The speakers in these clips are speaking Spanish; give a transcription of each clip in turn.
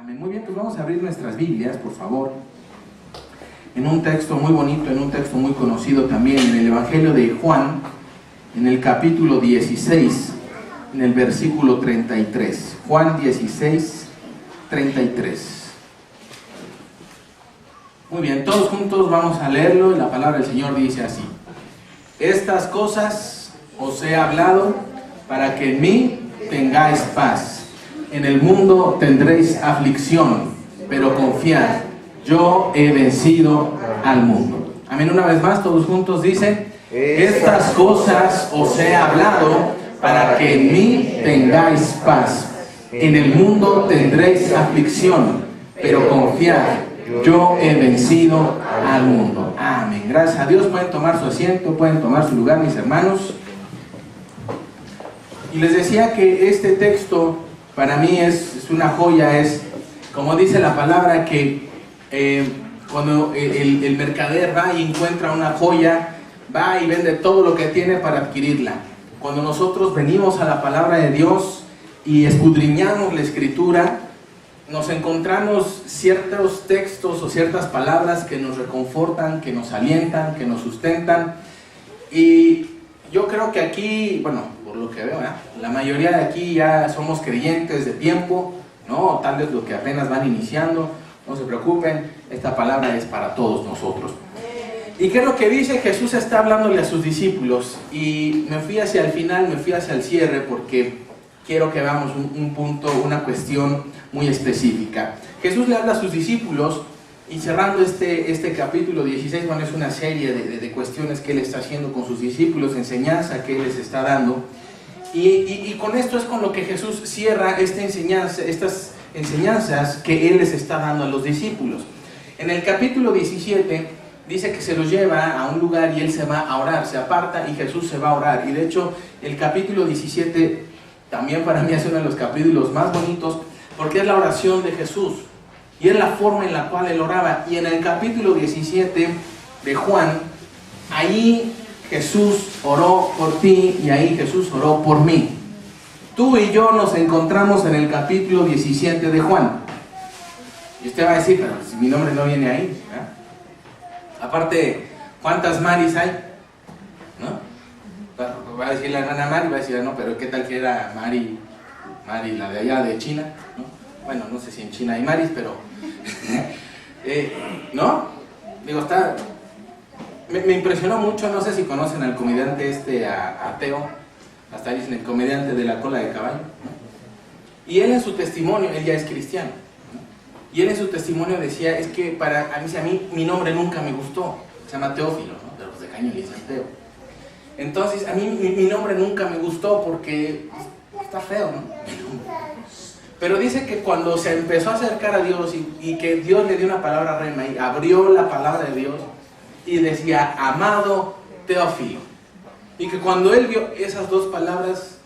Amén. Muy bien, pues vamos a abrir nuestras Biblias, por favor, en un texto muy bonito, en un texto muy conocido también, en el Evangelio de Juan, en el capítulo 16, en el versículo 33. Juan 16, 33. Muy bien, todos juntos vamos a leerlo, y la palabra del Señor dice así: estas cosas os he hablado para que en mí tengáis paz. En el mundo tendréis aflicción, pero confiad, yo he vencido al mundo. Amén. Una vez más, todos juntos dicen: estas cosas os he hablado para que en mí tengáis paz. En el mundo tendréis aflicción, pero confiad, yo he vencido al mundo. Amén. Gracias a Dios. Pueden tomar su asiento, pueden tomar su lugar, mis hermanos. Y les decía que este texto para mí es una joya. Es, como dice la palabra, que cuando el mercader va y encuentra una joya, va y vende todo lo que tiene para adquirirla. Cuando nosotros venimos a la palabra de Dios y escudriñamos la Escritura, nos encontramos ciertos textos o ciertas palabras que nos reconfortan, que nos alientan, que nos sustentan. Y yo creo que aquí, bueno, por lo que veo, la mayoría de aquí ya somos creyentes de tiempo, ¿no? Tal vez los que apenas van iniciando, no se preocupen, esta palabra es para todos nosotros. ¿Y qué es lo que dice? Jesús está hablándole a sus discípulos, y me fui hacia el final, me fui hacia el cierre, porque quiero que veamos un punto, una cuestión muy específica. Jesús le habla a sus discípulos, y cerrando este capítulo 16, bueno, es una serie de cuestiones que Él está haciendo con sus discípulos, enseñanza que Él les está dando. Y con esto es con lo que Jesús cierra estas enseñanzas que Él les está dando a los discípulos. En el capítulo 17 dice que se los lleva a un lugar y Él se va a orar, se aparta y Jesús se va a orar. Y de hecho, el capítulo 17 también para mí es uno de los capítulos más bonitos, porque es la oración de Jesús. Y es la forma en la cual Él oraba. Y en el capítulo 17 de Juan, ahí Jesús oró por ti y ahí Jesús oró por mí. Tú y yo nos encontramos en el capítulo 17 de Juan. Y usted va a decir: pero si mi nombre no viene ahí, ¿eh? Aparte, ¿cuántas Maris hay? ¿No? Va a decir la hermana Mari, va a decir: no, pero ¿qué tal que era Mari, la de allá de China? ¿No? Bueno, no sé si en China hay Maris, pero ¿no? Digo, me impresionó mucho. No sé si conocen al comediante ateo, hasta dicen el comediante de la cola de caballo, ¿no? Y él en su testimonio, él ya es cristiano, ¿no? Y él en su testimonio decía: es que a mí mi nombre nunca me gustó. Se llama Teófilo, ¿no? De los de Caño le dicen Teo. Entonces a mí mi nombre nunca me gustó porque está feo, ¿no? Pero dice que cuando se empezó a acercar a Dios y que Dios le dio una palabra rema y abrió la palabra de Dios y decía: amado Teófilo, y que cuando él vio esas dos palabras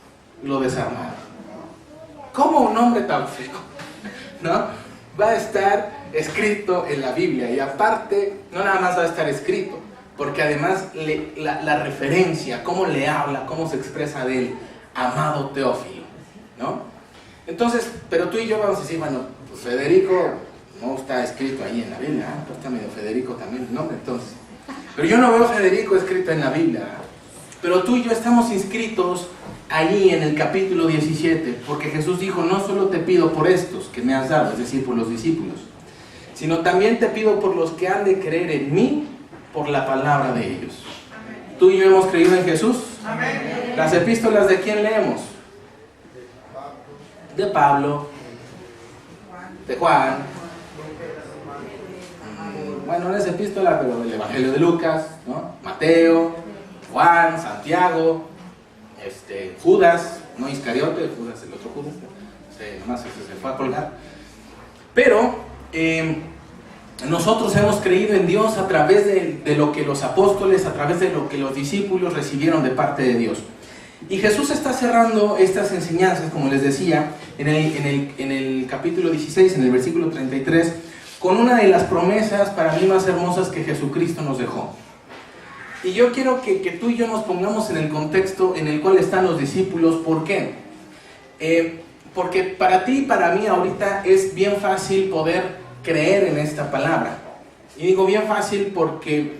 lo desarmaron. ¿Cómo un nombre tan feo, ¿no? va a estar escrito en la Biblia? Y aparte, no nada más va a estar escrito, porque además la referencia, cómo le habla, cómo se expresa de él: amado Teófilo, ¿no? Entonces, pero tú y yo vamos a decir: bueno, pues Federico no está escrito ahí en la Biblia, pues está medio Federico también el nombre, entonces. Pero yo no veo Federico escrito en la Biblia. Pero tú y yo estamos inscritos ahí en el capítulo 17, porque Jesús dijo: no solo te pido por estos que me has dado, es decir, por los discípulos, sino también te pido por los que han de creer en mí por la palabra de ellos. ¿Tú y yo hemos creído en Jesús? Amén. ¿Las epístolas de quién leemos? De Pablo, de Juan, bueno, no es epístola, pero del Evangelio de Lucas, ¿no? Mateo, Juan, Santiago, Judas, no Iscariote, Judas, el otro Judas, nomás se fue a colgar. Pero nosotros hemos creído en Dios a través de lo que los apóstoles, a través de lo que los discípulos recibieron de parte de Dios. Y Jesús está cerrando estas enseñanzas, como les decía, en el capítulo 16, en el versículo 33, con una de las promesas para mí más hermosas que Jesucristo nos dejó. Y yo quiero que tú y yo nos pongamos en el contexto en el cual están los discípulos. ¿Por qué? Porque para ti y para mí ahorita es bien fácil poder creer en esta palabra. Y digo bien fácil porque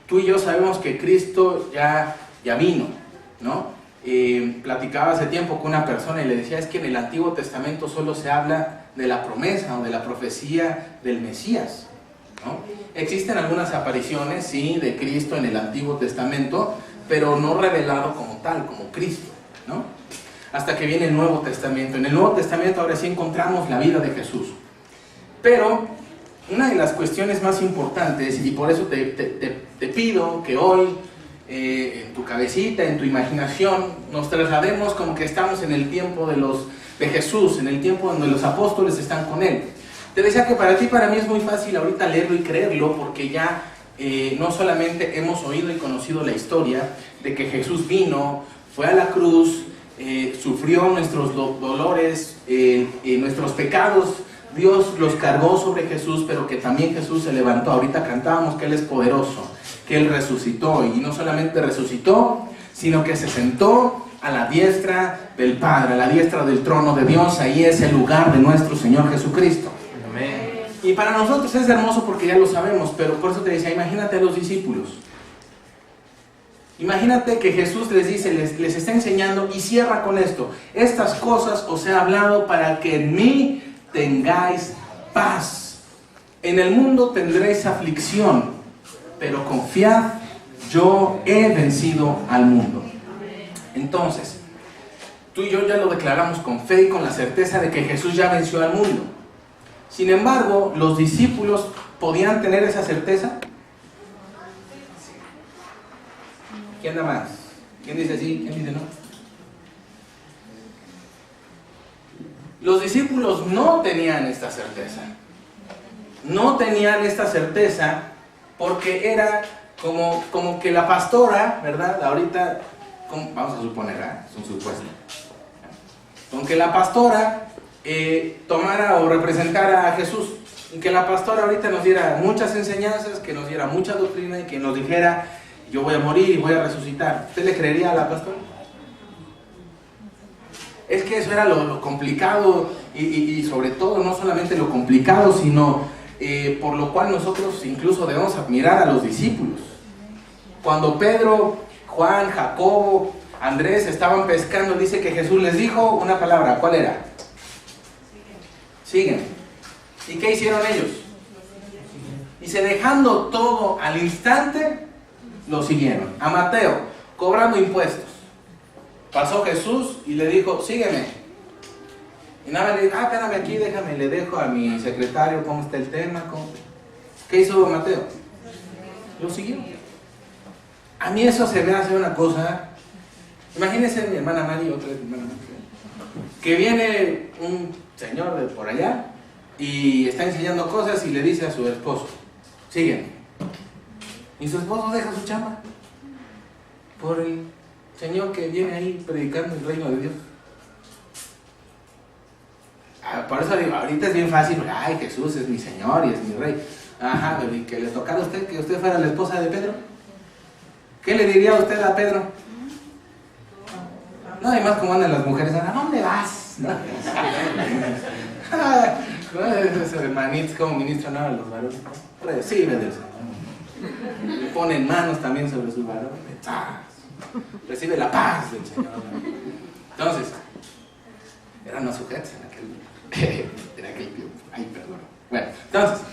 tú y yo sabemos que Cristo ya vino, ¿no? Platicaba hace tiempo con una persona y le decía, es que en el Antiguo Testamento solo se habla de la promesa o de la profecía del Mesías, ¿no? Existen algunas apariciones, sí, de Cristo en el Antiguo Testamento, pero no revelado como tal, como Cristo, ¿no? Hasta que viene el Nuevo Testamento. En el Nuevo Testamento ahora sí encontramos la vida de Jesús. Pero una de las cuestiones más importantes, y por eso te pido que hoy, en tu cabecita, en tu imaginación, nos traslademos como que estamos en el tiempo de Jesús, en el tiempo donde los apóstoles están con Él. Te decía que para ti y para mí es muy fácil ahorita leerlo y creerlo, porque ya no solamente hemos oído y conocido la historia de que Jesús vino, fue a la cruz, sufrió nuestros dolores, nuestros pecados, Dios los cargó sobre Jesús, pero que también Jesús se levantó. Ahorita cantábamos que Él es poderoso, que Él resucitó, y no solamente resucitó, sino que se sentó a la diestra del Padre, a la diestra del trono de Dios. Ahí es el lugar de nuestro Señor Jesucristo. Amén. Y para nosotros es hermoso porque ya lo sabemos, pero por eso te decía, imagínate a los discípulos. Imagínate que Jesús les dice, les está enseñando, y cierra con esto: estas cosas os he hablado para que en mí tengáis paz. En el mundo tendréis aflicción, pero confiad, yo he vencido al mundo. Entonces, tú y yo ya lo declaramos con fe y con la certeza de que Jesús ya venció al mundo. Sin embargo, ¿los discípulos podían tener esa certeza? ¿Quién da más? ¿Quién dice sí? ¿Quién dice no? Los discípulos no tenían esta certeza. No tenían esta certeza porque era como que la pastora, ¿verdad? Ahorita, vamos a suponer, es un supuesto. Con que la pastora tomara o representara a Jesús, y que la pastora ahorita nos diera muchas enseñanzas, que nos diera mucha doctrina, y que nos dijera, yo voy a morir y voy a resucitar. ¿Usted le creería a la pastora? Es que eso era lo complicado, y sobre todo no solamente lo complicado, sino por lo cual nosotros incluso debemos admirar a los discípulos. Cuando Pedro, Juan, Jacobo, Andrés estaban pescando, dice que Jesús les dijo una palabra. ¿Cuál era? Siguen. ¿Y qué hicieron ellos? Dice, dejando todo al instante, lo siguieron. A Mateo, cobrando impuestos. Pasó Jesús y le dijo, sígueme. Y nada, le dijo, espérame aquí, déjame, le dejo a mi secretario cómo está el tema. ¿Qué hizo Mateo? Lo siguió. A mí eso se me hace una cosa. Imagínense mi hermana Mari, otra vez mi hermana Mari, que viene un señor de por allá y está enseñando cosas y le dice a su esposo, sígueme. Y su esposo deja su chamba por el señor que viene ahí predicando el reino de Dios. Por eso digo, ahorita es bien fácil, ay, Jesús es mi Señor y es mi Rey. Ajá, pero ¿y que le tocara a usted que usted fuera la esposa de Pedro? ¿Qué le diría a usted a Pedro? No, además como andan las mujeres, ¿a dónde vas? ¿No? Esos hermanitos como ministran a los varones. Recibe del Señor. Ponen manos también sobre sus varones. Recibe la paz del Señor. Entonces, eran más sujetos en aquel tiempo. Ay, perdón. Bueno, entonces,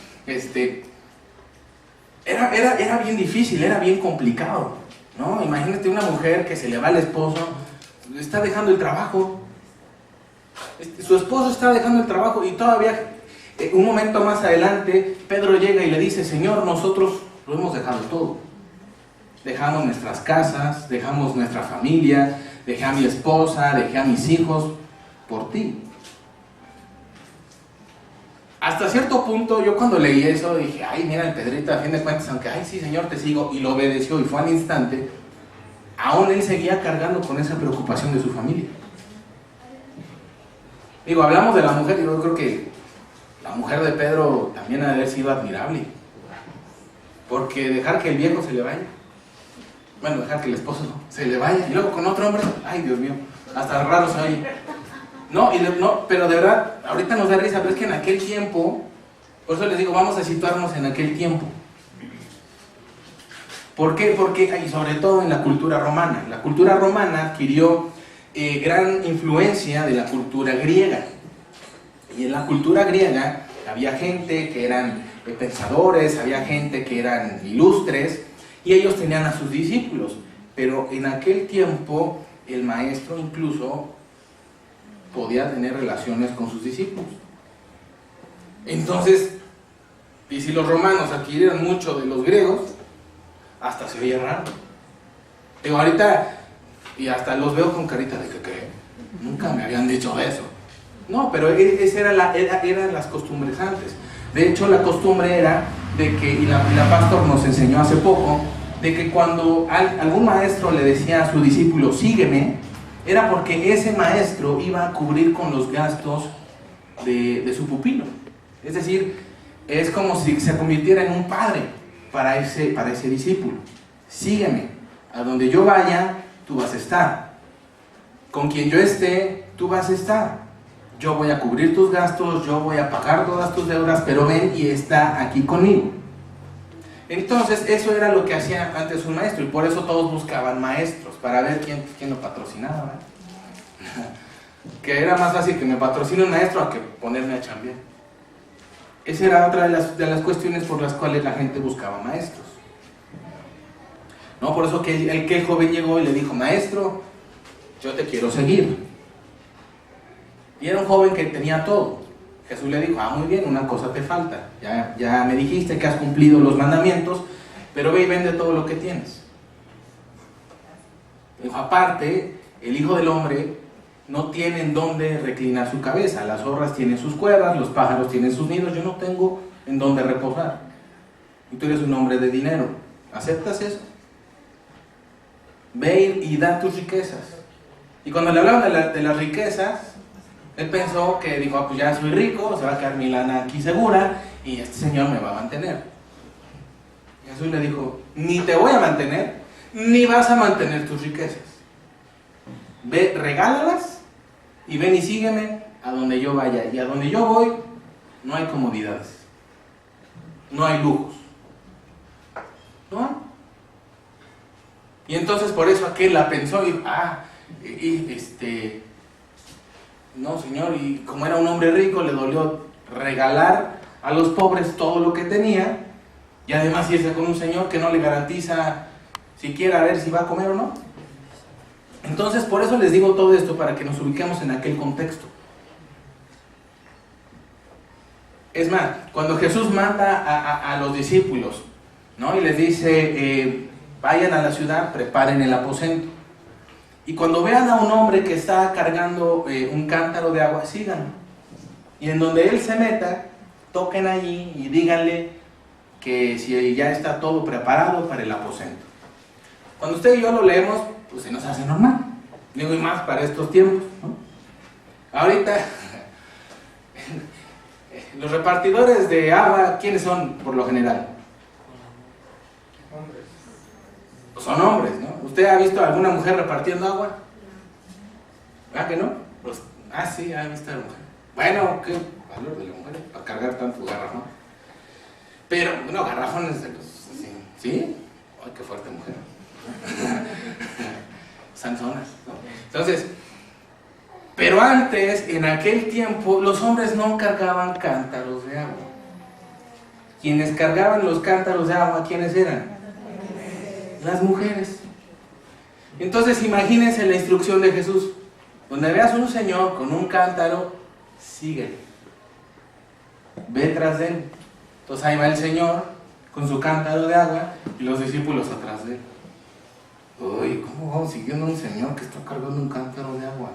era bien difícil, era bien complicado, ¿no? Imagínate una mujer que se le va al esposo, está dejando el trabajo. Su esposo está dejando el trabajo y todavía, un momento más adelante, Pedro llega y le dice, Señor, nosotros lo hemos dejado todo. Dejamos nuestras casas, dejamos nuestra familia, dejé a mi esposa, dejé a mis hijos por ti. Hasta cierto punto, yo cuando leí eso dije, ay, mira el Pedrito, a fin de cuentas, aunque, ay, sí, Señor, te sigo, y lo obedeció y fue al instante, aún él seguía cargando con esa preocupación de su familia. Digo, hablamos de la mujer, y yo creo que la mujer de Pedro también ha de haber sido admirable, porque dejar que el viejo se le vaya, bueno, dejar que el esposo se le vaya, y luego con otro hombre, ay, Dios mío, hasta raro se oye. No, no, pero de verdad, ahorita nos da risa, pero es que en aquel tiempo, por eso les digo, vamos a situarnos en aquel tiempo. ¿Por qué? Porque, y sobre todo en la cultura romana. La cultura romana adquirió gran influencia de la cultura griega. Y en la cultura griega había gente que eran pensadores, había gente que eran ilustres, y ellos tenían a sus discípulos. Pero en aquel tiempo el maestro incluso podía tener relaciones con sus discípulos. Entonces, y si los romanos adquirieron mucho de los griegos, hasta se oye raro. Digo, ahorita, y hasta los veo con carita de que nunca me habían dicho eso. No, pero esa eran las costumbres antes. De hecho, la costumbre era de que, y la pastor nos enseñó hace poco, de que cuando algún maestro le decía a su discípulo, sígueme, era porque ese maestro iba a cubrir con los gastos de su pupilo. Es decir, es como si se convirtiera en un padre para ese discípulo. Sígueme, a donde yo vaya, tú vas a estar. Con quien yo esté, tú vas a estar. Yo voy a cubrir tus gastos, yo voy a pagar todas tus deudas, pero ven y está aquí conmigo. Entonces, eso era lo que hacía antes un maestro, y por eso todos buscaban maestros, para ver quién lo patrocinaba. Que era más fácil que me patrocine un maestro a que ponerme a chambear. Esa era otra de las cuestiones por las cuales la gente buscaba maestros. ¿No? Por eso que el joven llegó y le dijo, maestro, yo te quiero seguir. Y era un joven que tenía todo. Jesús le dijo, muy bien, una cosa te falta. Ya me dijiste que has cumplido los mandamientos, pero ve y vende todo lo que tienes. Dijo, aparte, el Hijo del Hombre no tiene en dónde reclinar su cabeza. Las zorras tienen sus cuevas, los pájaros tienen sus nidos, yo no tengo en dónde reposar. Y tú eres un hombre de dinero. ¿Aceptas eso? Ve y da tus riquezas. Y cuando le hablaban de las riquezas, él pensó que dijo, pues ya soy rico, se va a quedar mi lana aquí segura y este señor me va a mantener. Y Jesús le dijo, ni te voy a mantener, ni vas a mantener tus riquezas. Ve, regálalas y ven y sígueme a donde yo vaya. Y a donde yo voy no hay comodidades, no hay lujos, no hay. Y entonces por eso aquel la pensó y no, señor, y como era un hombre rico, le dolió regalar a los pobres todo lo que tenía, y además irse con un señor que no le garantiza siquiera a ver si va a comer o no. Entonces, por eso les digo todo esto, para que nos ubiquemos en aquel contexto. Es más, cuando Jesús manda a los discípulos, ¿no? Y les dice, vayan a la ciudad, preparen el aposento. Y cuando vean a un hombre que está cargando un cántaro de agua, síganlo. Y en donde él se meta, toquen allí y díganle que si ya está todo preparado para el aposento. Cuando usted y yo lo leemos, pues se nos hace normal. Digo, y más para estos tiempos, ¿no? Ahorita, los repartidores de agua, ¿quiénes son por lo general? Hombres. Pues son hombres, ¿no? ¿Usted ha visto a alguna mujer repartiendo agua? ¿Verdad que no? Pues, sí, ha visto a la mujer. Bueno, qué valor de la mujer para cargar tanto garrafón. Pero, no, garrafones de los... ¿Sí? Ay, qué fuerte mujer. Sanzonas, ¿no? Entonces, pero antes, en aquel tiempo, los hombres no cargaban cántaros de agua. Quienes cargaban los cántaros de agua, ¿quiénes eran? Las mujeres. Entonces imagínense la instrucción de Jesús. Donde veas un señor con un cántaro, síguele. Ve tras de él. Entonces ahí va el señor con su cántaro de agua y los discípulos atrás de él. Uy, ¿cómo vamos siguiendo a un señor que está cargando un cántaro de agua?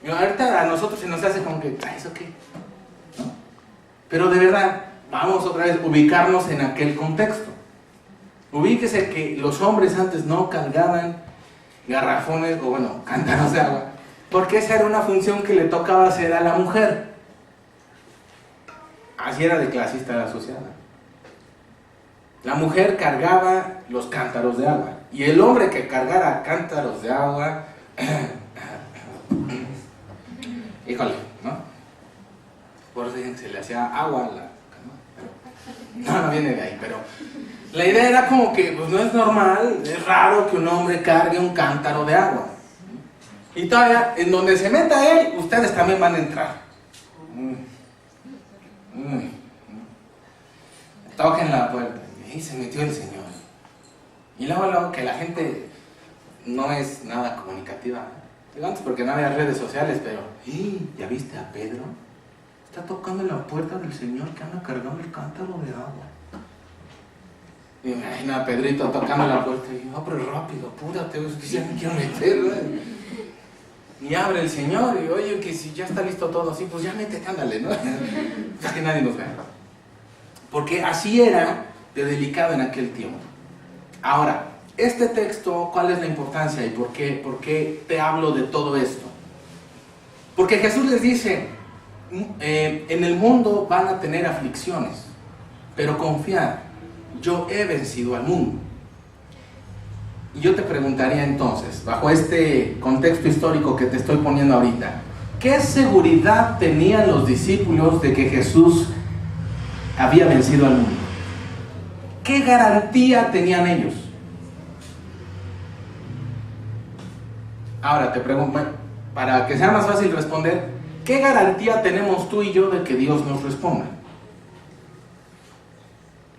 Y ahorita a nosotros se nos hace como que, ¿eso qué? ¿No? Pero de verdad, vamos otra vez a ubicarnos en aquel contexto. Ubíquese que los hombres antes no cargaban garrafones o cántaros de agua, porque esa era una función que le tocaba hacer a la mujer. Así era de clasista la sociedad. La mujer cargaba los cántaros de agua, y el hombre que cargara cántaros de agua híjole, ¿no? Por eso dicen que se le hacía agua a la... No viene de ahí, pero la idea era como que pues no es normal, es raro que un hombre cargue un cántaro de agua. Y todavía, en donde se meta él, ustedes también van a entrar. Toquen la puerta. Y se metió el Señor. Y luego que la gente no es nada comunicativa. Digo antes porque no había redes sociales, pero ¿ya viste a Pedro? Está tocando la puerta del Señor que anda cargando el cántaro de agua. Y me imagino a Pedrito tocando la puerta y yo, pero rápido, apúrate, ya me quiero meter, ¿verdad? Y abre el Señor y oye, que si ya está listo todo así, pues ya métete, ándale, ¿no? Es que nadie nos ve. Porque así era de delicado en aquel tiempo. Ahora, este texto, ¿cuál es la importancia y por qué te hablo de todo esto? Porque Jesús les dice, en el mundo van a tener aflicciones, pero confiad, yo he vencido al mundo. Y yo te preguntaría entonces, bajo este contexto histórico que te estoy poniendo ahorita, ¿qué seguridad tenían los discípulos de que Jesús había vencido al mundo? ¿Qué garantía tenían ellos? Ahora te pregunto, para que sea más fácil responder, ¿qué garantía tenemos tú y yo de que Dios nos responda?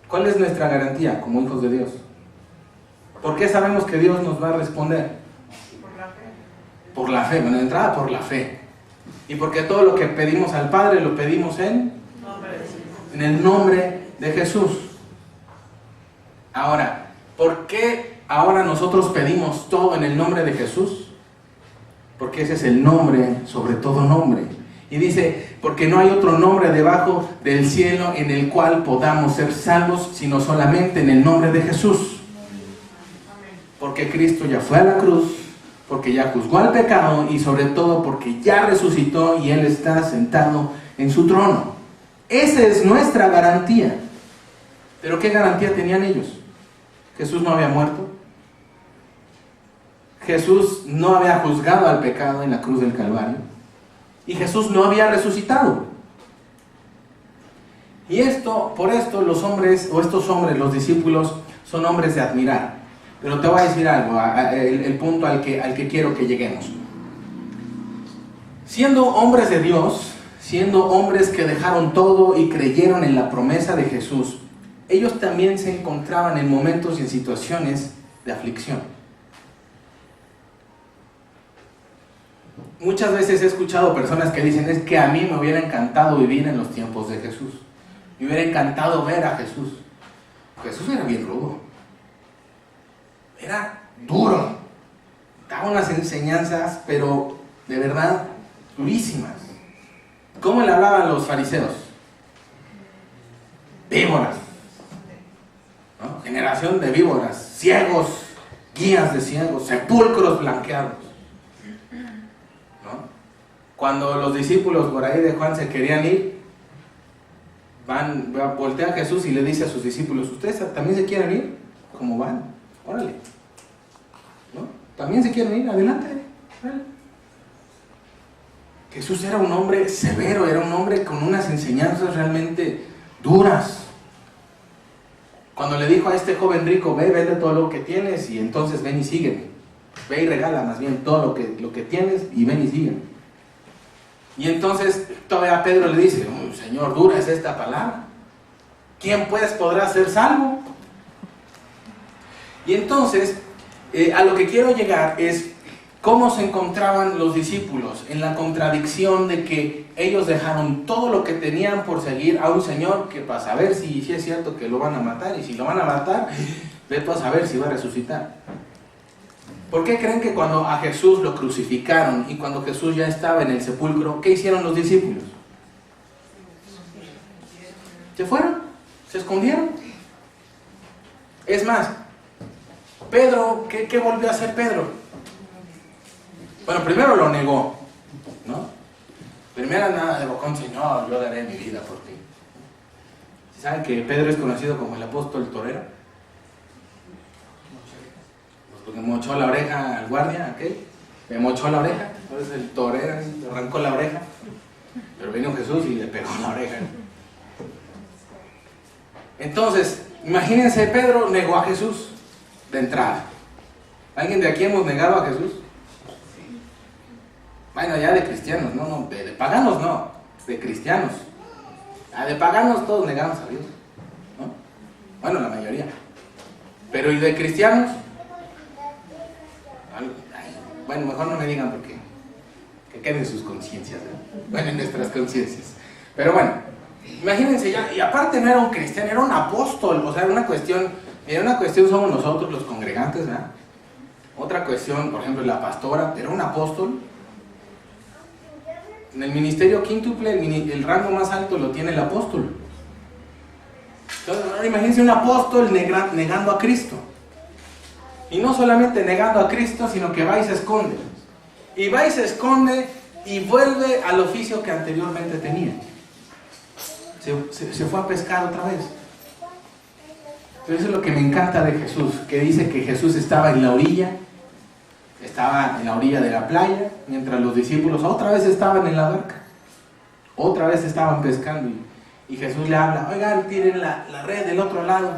¿Cuál es nuestra garantía como hijos de Dios? ¿Por qué sabemos que Dios nos va a responder? Por la fe. Por la fe, bueno, de entrada por la fe. Y porque todo lo que pedimos al Padre lo pedimos en el nombre de Jesús. Ahora, ¿por qué ahora nosotros pedimos todo en el nombre de Jesús? Porque ese es el nombre sobre todo nombre. Y dice, porque no hay otro nombre debajo del cielo en el cual podamos ser salvos, sino solamente en el nombre de Jesús. Porque Cristo ya fue a la cruz, porque ya juzgó al pecado y sobre todo porque ya resucitó y Él está sentado en su trono. Esa es nuestra garantía. ¿Pero qué garantía tenían ellos? Jesús no había muerto. Jesús no había juzgado al pecado en la cruz del Calvario. Y Jesús no había resucitado. Y por esto los hombres, o estos hombres, los discípulos, son hombres de admirar. Pero te voy a decir algo, el punto al que quiero que lleguemos. Siendo hombres de Dios, siendo hombres que dejaron todo y creyeron en la promesa de Jesús, ellos también se encontraban en momentos y en situaciones de aflicción. Muchas veces he escuchado personas que dicen, es que a mí me hubiera encantado vivir en los tiempos de Jesús. Me hubiera encantado ver a Jesús. Jesús era bien rudo. Era duro. Daba unas enseñanzas, pero de verdad, durísimas. ¿Cómo le hablaban a los fariseos? Víboras. ¿No? Generación de víboras, ciegos, guías de ciegos, sepulcros blanqueados. ¿No? Cuando los discípulos por ahí de Juan se querían ir, voltea a Jesús y le dice a sus discípulos, ¿ustedes también se quieren ir? ¿Cómo van? Órale. ¿No? ¿También se quieren ir? Adelante. Órale. Jesús era un hombre severo, era un hombre con unas enseñanzas realmente duras. Cuando le dijo a este joven rico, vende todo lo que tienes y entonces ven y sígueme. Ve y regala más bien todo lo que tienes y ven y sígueme. Y entonces todavía Pedro le dice, Señor, dura es esta palabra. ¿Quién pues podrá ser salvo? Y entonces, a lo que quiero llegar es cómo se encontraban los discípulos en la contradicción de que ellos dejaron todo lo que tenían por seguir a un Señor que para saber si es cierto que lo van a matar, y si lo van a matar, ve tú a saber si va a resucitar. ¿Por qué creen que cuando a Jesús lo crucificaron y cuando Jesús ya estaba en el sepulcro, qué hicieron los discípulos? ¿Se fueron? ¿Se escondieron? Es más, Pedro, ¿qué volvió a hacer Pedro? Bueno, primero lo negó, ¿no? Primero nada de bocón, Señor, yo daré mi vida por ti. ¿Saben que Pedro es conocido como el apóstol torero? Porque mochó la oreja al guardia, aquel. me mochó la oreja. Entonces el torero le arrancó la oreja. Pero vino Jesús y le pegó la oreja. Entonces, imagínense, Pedro negó a Jesús de entrada. ¿Alguien de aquí hemos negado a Jesús? Bueno, ya de cristianos, no, de paganos no, de cristianos. De paganos todos negamos a Dios, ¿no? Bueno, la mayoría. Pero ¿y de cristianos? Bueno, mejor no me digan porque que queden en sus conciencias, ¿no? Bueno, en nuestras conciencias. Pero bueno, imagínense ya, y aparte no era un cristiano, era un apóstol. O sea, era una cuestión somos nosotros los congregantes, ¿verdad? Otra cuestión, por ejemplo, la pastora, era un apóstol. En el ministerio quíntuple, el rango más alto lo tiene el apóstol. Entonces, imagínense un apóstol negando a Cristo. Y no solamente negando a Cristo, sino que va y se esconde. Y va y se esconde y vuelve al oficio que anteriormente tenía. Se fue a pescar otra vez. Pero eso es lo que me encanta de Jesús, que dice que Jesús estaba en la orilla de la playa, mientras los discípulos otra vez estaban en la barca, otra vez estaban pescando, y Jesús le habla: oigan, tiren la red del otro lado.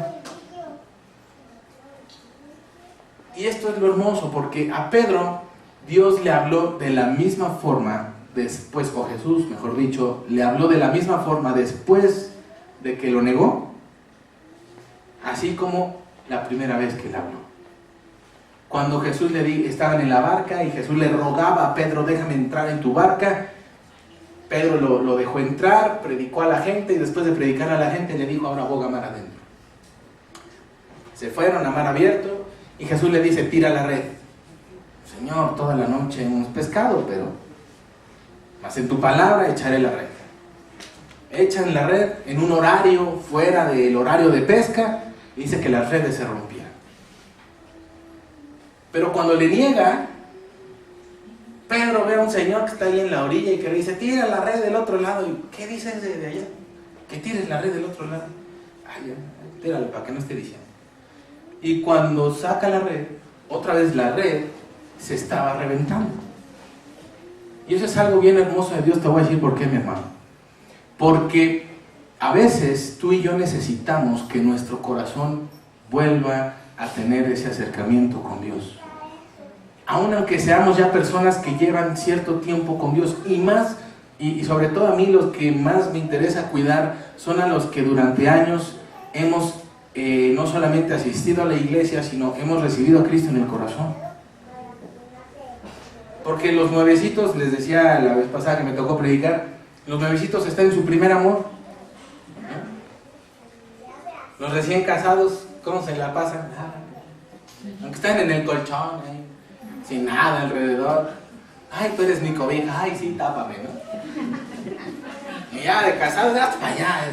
Y esto es lo hermoso, porque a Pedro Dios le habló de la misma forma después, o Jesús, mejor dicho, le habló de la misma forma después de que lo negó, así como la primera vez que le habló. Cuando Jesús estaban en la barca y Jesús le rogaba a Pedro: déjame entrar en tu barca. Pedro lo dejó entrar, predicó a la gente, y después de predicar a la gente le dijo: ahora boga mar adentro. Se fueron a mar abierto y Jesús le dice: tira la red. Señor, toda la noche hemos pescado, pero más en tu palabra echaré la red. Echan la red en un horario fuera del horario de pesca, y dice que las redes se rompían. Pero cuando le niega, Pedro ve a un señor que está ahí en la orilla y que le dice: tira la red del otro lado. ¿Y qué dices de allá? Que tires la red del otro lado. Ay, tíralo para que no esté diciendo. Y cuando saca la red, otra vez la red se estaba reventando. Y eso es algo bien hermoso de Dios. Te voy a decir por qué, mi hermano. Porque a veces tú y yo necesitamos que nuestro corazón vuelva a tener ese acercamiento con Dios. Aun aunque seamos ya personas que llevan cierto tiempo con Dios, y sobre todo a mí los que más me interesa cuidar son a los que durante años hemos no solamente asistido a la iglesia, sino hemos recibido a Cristo en el corazón. Porque los nuevecitos, les decía la vez pasada que me tocó predicar, los nuevecitos están en su primer amor, ¿no? Los recién casados, ¿cómo se la pasan? Aunque están en el colchón, sin nada alrededor. Ay, tú eres mi cobija. Ay, sí, tápame, ¿no? Y ya de casados, hazte para allá.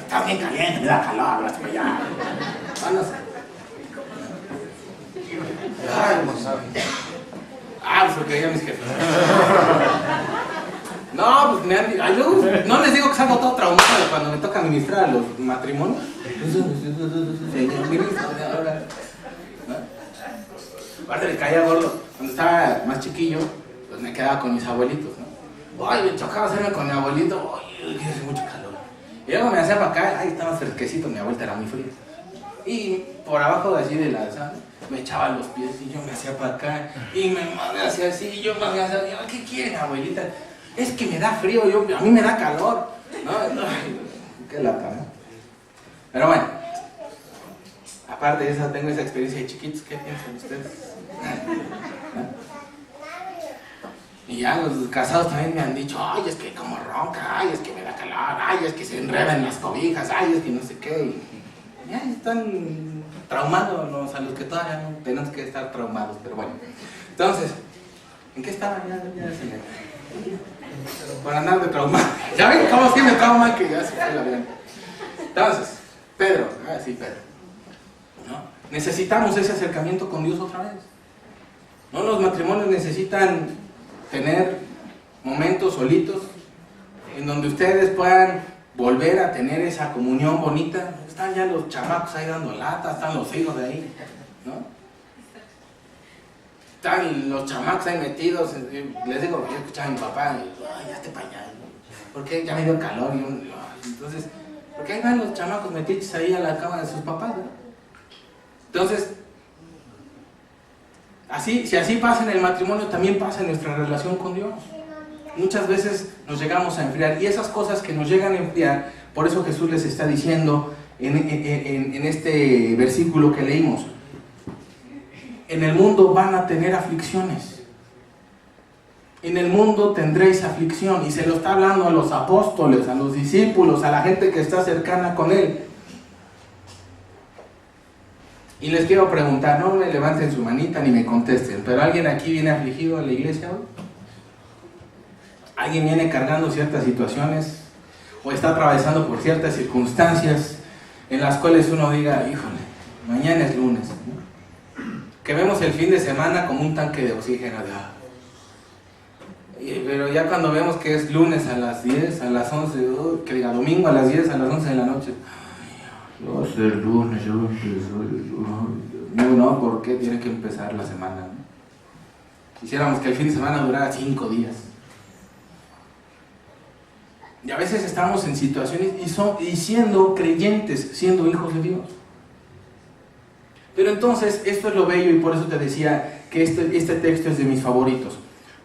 Está bien caliente, me da calor, hazte para allá. No sé. Ay, no sabe. Pues porque ya mis jefes. No, pues no les digo que salgo todo traumado cuando me toca administrar a los matrimonios. Aparte le caía gordo. Cuando estaba más chiquillo, pues me quedaba con mis abuelitos, ¿no? Ay, me chocaba hacerme con mi abuelito. Ay, hace mucho calor. Y luego me hacía para acá, ay, estaba fresquecito, mi abuelita era muy fría. Y por abajo de así de la sala, me echaba los pies y yo me hacía para acá. Y me hacía así, y yo me hacía así. ¿Qué quieren, abuelita? Es que me da frío, a mí me da calor. ¿No? Ay, qué lata, ¿no? Pero bueno, aparte de eso, tengo esa experiencia de chiquitos. ¿Qué piensan ustedes? Y ya los casados también me han dicho: ay, es que como ronca, ay, es que me da calor, ay, es que se enreda en las cobijas, ay, es que no sé qué. Y ya están traumándonos a los que todavía no tenemos que estar traumados, pero bueno. Entonces, ¿en qué estaba? Ya se me... Por andar de traumado. ¿Ya ven cómo sí me trauma que ya se fue la vida? Entonces, Pedro, ¿no? Necesitamos ese acercamiento con Dios otra vez. ¿No? Los matrimonios necesitan tener momentos solitos en donde ustedes puedan volver a tener esa comunión bonita. Están ya los chamacos ahí dando lata, están los hijos de ahí, ¿no? están los chamacos ahí metidos, les digo, yo escuchaba a mi papá, y ay, hazte para allá, porque ya me dio calor, y entonces, porque ahí van los chamacos metidos ahí a la cama de sus papás, ¿no? Entonces, si así pasa en el matrimonio, también pasa en nuestra relación con Dios. Muchas veces nos llegamos a enfriar, y esas cosas que nos llegan a enfriar, por eso Jesús les está diciendo en este versículo que leímos: en el mundo van a tener aflicciones, en el mundo tendréis aflicción, y se lo está hablando a los apóstoles, a los discípulos, a la gente que está cercana con Él. Y les quiero preguntar, no me levanten su manita ni me contesten, pero ¿alguien aquí viene afligido a la iglesia hoy? ¿Alguien viene cargando ciertas situaciones o está atravesando por ciertas circunstancias en las cuales uno diga, híjole, mañana es lunes, ¿no? Que vemos el fin de semana como un tanque de oxígeno, pero ya cuando vemos que es lunes a las 10, a las 11, que diga domingo a las 10, a las 11 de la noche, va a ser lunes, no, ¿por qué tiene que empezar la semana, ¿no? Quisiéramos que el fin de semana durara 5 días. Y a veces estamos en situaciones y siendo creyentes, siendo hijos de Dios. Pero entonces, esto es lo bello, y por eso te decía que este texto es de mis favoritos.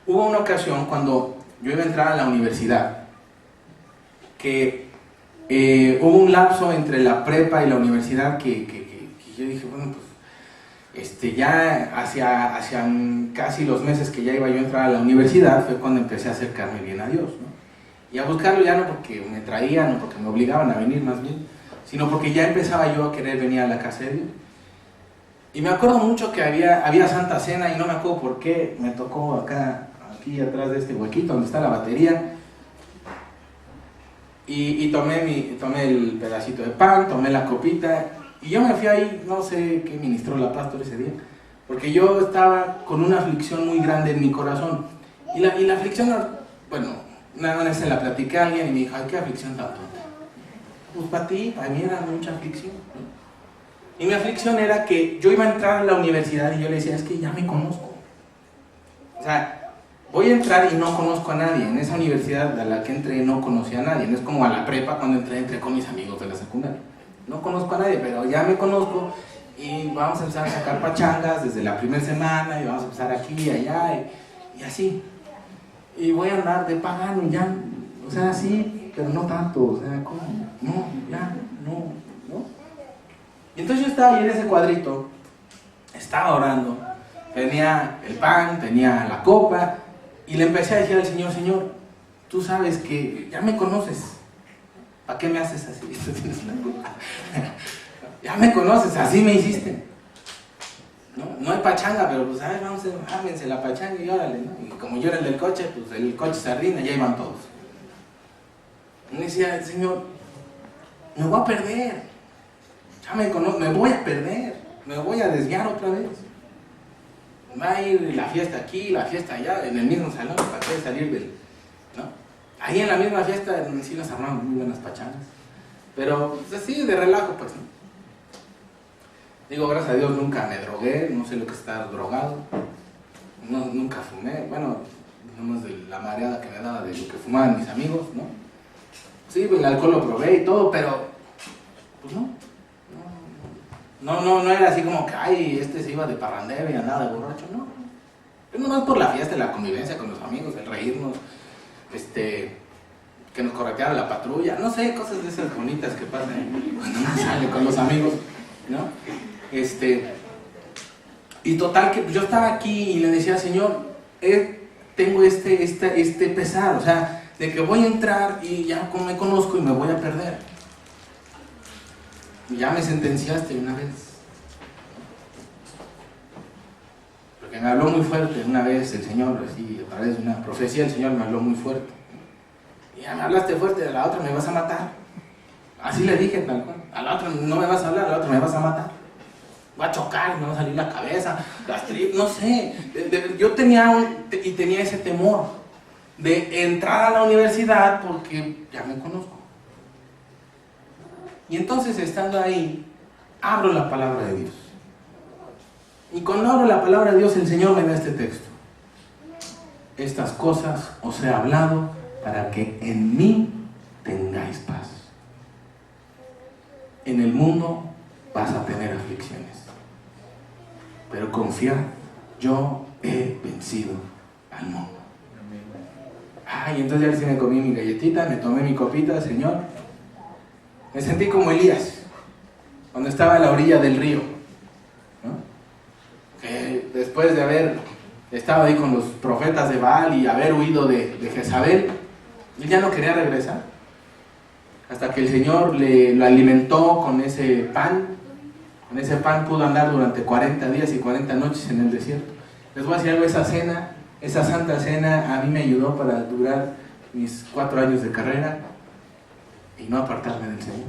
Hubo una ocasión cuando yo iba a entrar a la universidad, que hubo un lapso entre la prepa y la universidad que yo dije, bueno, pues ya hacia casi los meses que ya iba yo a entrar a la universidad, fue cuando empecé a acercarme bien a Dios, ¿no? Y a buscarlo ya no porque me traían o porque me obligaban a venir más bien, sino porque ya empezaba yo a querer venir a la casa de Dios. Y me acuerdo mucho que había Santa Cena, y no me acuerdo por qué me tocó aquí atrás de este huequito donde está la batería, y tomé el pedacito de pan, tomé la copita, y yo me fui ahí, no sé qué ministró la pastora ese día, porque yo estaba con una aflicción muy grande en mi corazón, y la aflicción, bueno, una vez se la platiqué a alguien y me dijo, ay, ¿qué aflicción tanto? Pues para mí era mucha aflicción, ¿no? Y mi aflicción era que yo iba a entrar a la universidad y yo le decía, es que ya me conozco. O sea, voy a entrar y no conozco a nadie. En esa universidad a la que entré no conocía a nadie. No es como a la prepa cuando entré con mis amigos de la secundaria. No conozco a nadie, pero ya me conozco y vamos a empezar a sacar pachangas desde la primera semana y vamos a empezar aquí y allá y así. Y voy a andar de pagano ya, o sea, sí, pero no tanto, o sea, ¿cómo? No, ya, no. Y entonces yo estaba ahí en ese cuadrito, estaba orando, tenía el pan, tenía la copa, y le empecé a decir al Señor, Señor, tú sabes que ya me conoces, ¿para qué me haces así? Tú tienes la culpa. Ya me conoces, así me hiciste. No hay pachanga, pero pues, vamos a ámense la pachanga y órale, ¿no? Y como yo era el del coche, pues el coche sardina, ya iban todos. Y me decía el Señor, me voy a perder, ya me conozco, me voy a perder, me voy a desviar otra vez. Va a ir la fiesta aquí, la fiesta allá, en el mismo salón, para qué salir ¿no? Ahí en la misma fiesta, sí nos armamos muy buenas pachangas, pero pues, así de relajo, pues, ¿no? Digo, gracias a Dios nunca me drogué, no sé lo que es estar drogado, nunca fumé, bueno, nomás de la mareada que me daba de lo que fumaban mis amigos, ¿no? Sí, el alcohol lo probé y todo, pero pues no era así como que, ay, se iba de parrandero y andaba de borracho, no. Es nomás por la fiesta, la convivencia con los amigos, el reírnos, que nos correteara la patrulla, no sé, cosas de esas bonitas que pasan cuando uno sale con los amigos, ¿no? Y total que yo estaba aquí y le decía, Señor, tengo este pesar, o sea, de que voy a entrar y ya me conozco y me voy a perder. Y ya me sentenciaste una vez. Porque me habló muy fuerte una vez el Señor, así, a través de una profecía, el Señor me habló muy fuerte. Y ya me hablaste fuerte, a la otra me vas a matar. Así le dije tal cual, a la otra no me vas a hablar, a la otra me vas a matar. Va a chocar, me va a salir la cabeza, no sé. Yo tenía ese temor de entrar a la universidad porque ya me conozco. Y entonces, estando ahí, abro la palabra de Dios. Y cuando abro la palabra de Dios, el Señor me da este texto. Estas cosas os he hablado para que en mí tengáis paz. En el mundo vas a tener aflicciones, pero confía, yo he vencido al mundo. Ay, entonces ya sí me comí mi galletita, me tomé mi copita, Señor. Me sentí como Elías, cuando estaba a la orilla del río, ¿no? Que después de haber estado ahí con los profetas de Baal y haber huido de Jezabel, él ya no quería regresar, hasta que el Señor lo alimentó con ese pan. Con ese pan pudo andar durante 40 días y 40 noches en el desierto. Les voy a decir algo, esa cena, esa santa cena, a mí me ayudó para durar mis 4 años de carrera y no apartarme del Señor.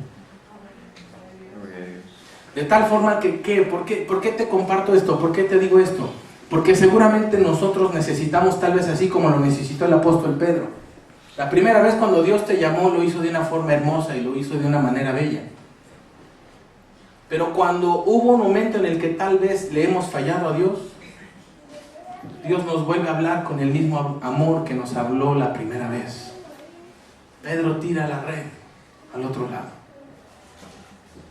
De tal forma que ¿por qué te comparto esto? ¿Por qué te digo esto? Porque seguramente nosotros necesitamos, tal vez así como lo necesitó el apóstol Pedro. La primera vez cuando Dios te llamó, lo hizo de una forma hermosa y lo hizo de una manera bella. Pero cuando hubo un momento en el que tal vez le hemos fallado a Dios, Dios nos vuelve a hablar con el mismo amor que nos habló la primera vez. Pedro tira la red al otro lado.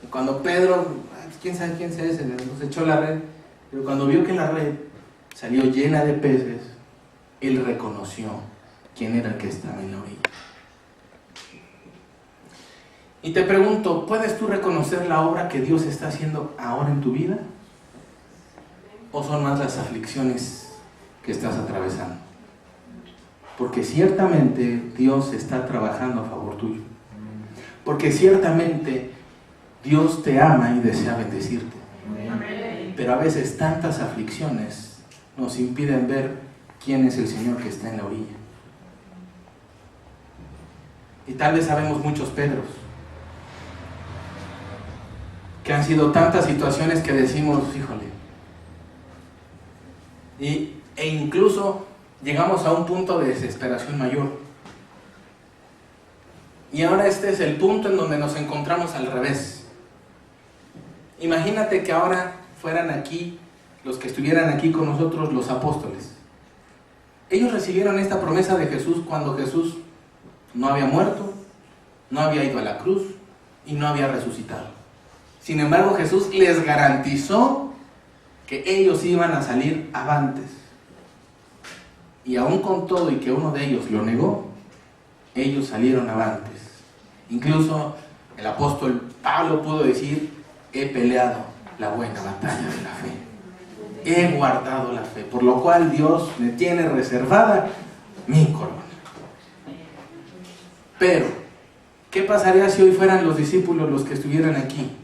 Y cuando Pedro, quién sabe quién sea ese, nos echó la red, pero cuando vio que la red salió llena de peces, él reconoció quién era el que estaba en la orilla. Y te pregunto, ¿puedes tú reconocer la obra que Dios está haciendo ahora en tu vida? ¿O son más las aflicciones que estás atravesando? Porque ciertamente Dios está trabajando a favor tuyo. Porque ciertamente Dios te ama y desea bendecirte. Pero a veces tantas aflicciones nos impiden ver quién es el Señor que está en la orilla. Y tal vez sabemos muchos Pedros, que han sido tantas situaciones que decimos, híjole, e incluso llegamos a un punto de desesperación mayor. Y ahora este es el punto en donde nos encontramos al revés. Imagínate que ahora fueran aquí, los que estuvieran aquí con nosotros, los apóstoles. Ellos recibieron esta promesa de Jesús cuando Jesús no había muerto, no había ido a la cruz y no había resucitado. Sin embargo, Jesús les garantizó que ellos iban a salir avantes. Y aún con todo y que uno de ellos lo negó, ellos salieron avantes. Incluso el apóstol Pablo pudo decir, he peleado la buena batalla de la fe. He guardado la fe, por lo cual Dios me tiene reservada mi corona. Pero, ¿qué pasaría si hoy fueran los discípulos los que estuvieran aquí?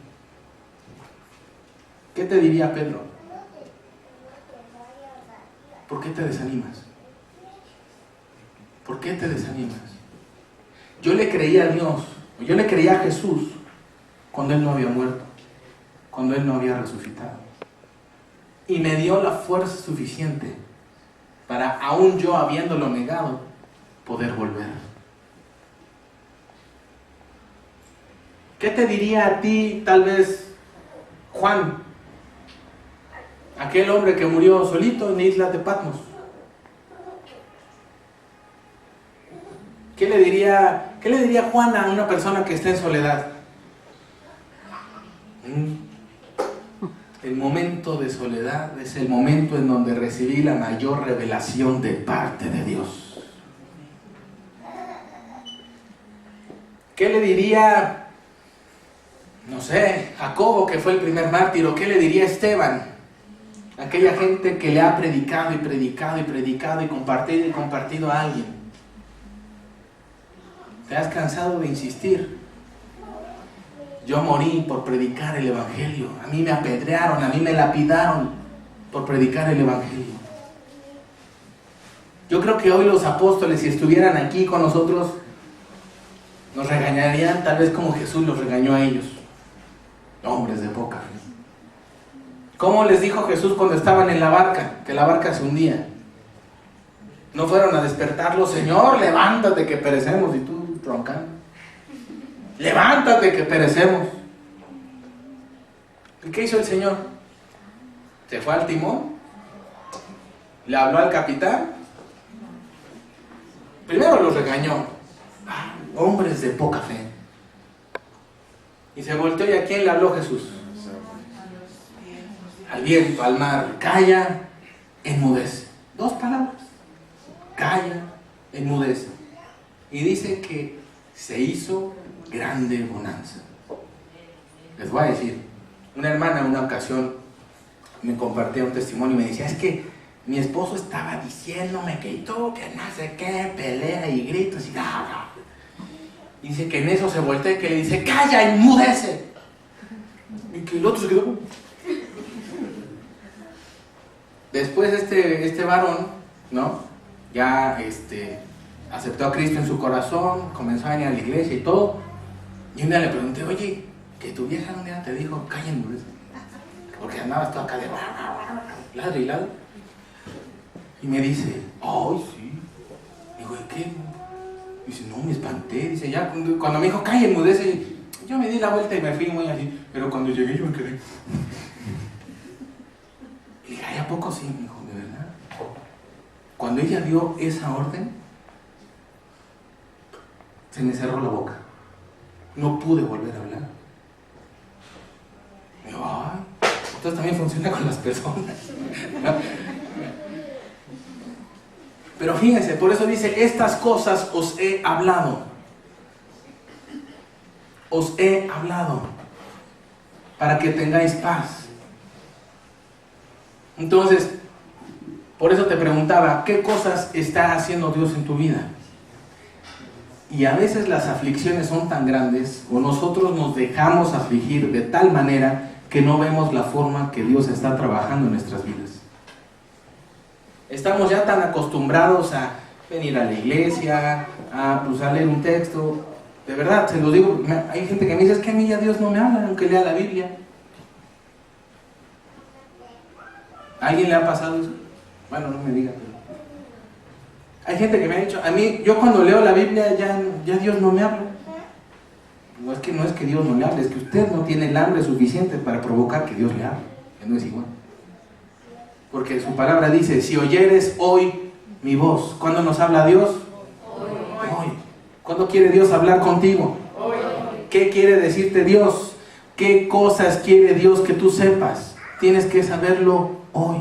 ¿Qué te diría Pedro? ¿Por qué te desanimas? ¿Por qué te desanimas? Yo le creía a Dios, yo le creía a Jesús cuando Él no había muerto, cuando Él no había resucitado. Y me dio la fuerza suficiente para, aún yo habiéndolo negado, poder volver. ¿Qué te diría a ti, tal vez, Juan? Aquel hombre que murió solito en la isla de Patmos. ¿Qué le diría Juan a una persona que está en soledad? El momento de soledad es el momento en donde recibí la mayor revelación de parte de Dios. ¿Qué le diría, no sé, Jacobo, que fue el primer mártir? ¿O qué le diría Esteban? Aquella gente que le ha predicado y predicado y predicado y compartido a alguien. ¿Te has cansado de insistir? Yo morí por predicar el Evangelio. A mí me apedrearon, a mí me lapidaron por predicar el Evangelio. Yo creo que hoy los apóstoles, si estuvieran aquí con nosotros, nos regañarían tal vez como Jesús los regañó a ellos. Hombres de poca fe. ¿Cómo les dijo Jesús cuando estaban en la barca? Que la barca se hundía. No fueron a despertarlo, Señor, levántate que perecemos. Y tú roncando. Levántate que perecemos. ¿Y qué hizo el Señor? Se fue al timón, le habló al capitán, primero los regañó, hombres de poca fe, y se volteó, ¿y a quién le habló Jesús? Al viento, al mar, calla, enmudece. 2 palabras, calla, enmudece. Y dice que se hizo grande bonanza. Les voy a decir, una hermana en una ocasión me compartía un testimonio y me decía, es que mi esposo estaba diciéndome que tú, que no sé qué, pelea y gritos y nada. Y dice que en eso se voltea y que le dice, calla, enmudece. Y que el otro se quedó. Después este varón, ¿no? Ya aceptó a Cristo en su corazón, comenzó a venir a la iglesia y todo. Y un día le pregunté, oye, que tu vieja un día te dijo, calla, enmudece. Porque andabas tú acá de ladro y ladro. Y me dice, ay, sí. Digo, ¿y qué? Dice, no, me espanté. Dice, ya, cuando me dijo, calla, enmudece, yo me di la vuelta y me fui muy así. Pero cuando llegué yo me quedé. Y dije, ay, ¿a poco sí? Me dijo, ¿de verdad? Cuando ella dio esa orden, se me cerró la boca. No pude volver a hablar. Y digo, ay, entonces también funciona con las personas. Pero fíjense, por eso dice, estas cosas os he hablado. Os he hablado para que tengáis paz. Entonces, por eso te preguntaba, ¿qué cosas está haciendo Dios en tu vida? Y a veces las aflicciones son tan grandes, o nosotros nos dejamos afligir de tal manera que no vemos la forma que Dios está trabajando en nuestras vidas. Estamos ya tan acostumbrados a venir a la iglesia, a leer un texto. De verdad, se lo digo, hay gente que me dice, es que a mí ya Dios no me habla, aunque lea la Biblia. ¿A alguien le ha pasado eso? Bueno, no me diga. Hay gente que me ha dicho, a mí, yo cuando leo la Biblia ya Dios no me habla. No es que Dios no le hable, es que usted no tiene el hambre suficiente para provocar que Dios le hable. Que no es igual. Porque su palabra dice, si oyeres hoy mi voz. ¿Cuándo nos habla Dios? Hoy. ¿Cuándo quiere Dios hablar contigo? Hoy. ¿Qué quiere decirte Dios? ¿Qué cosas quiere Dios que tú sepas? Tienes que saberlo hoy.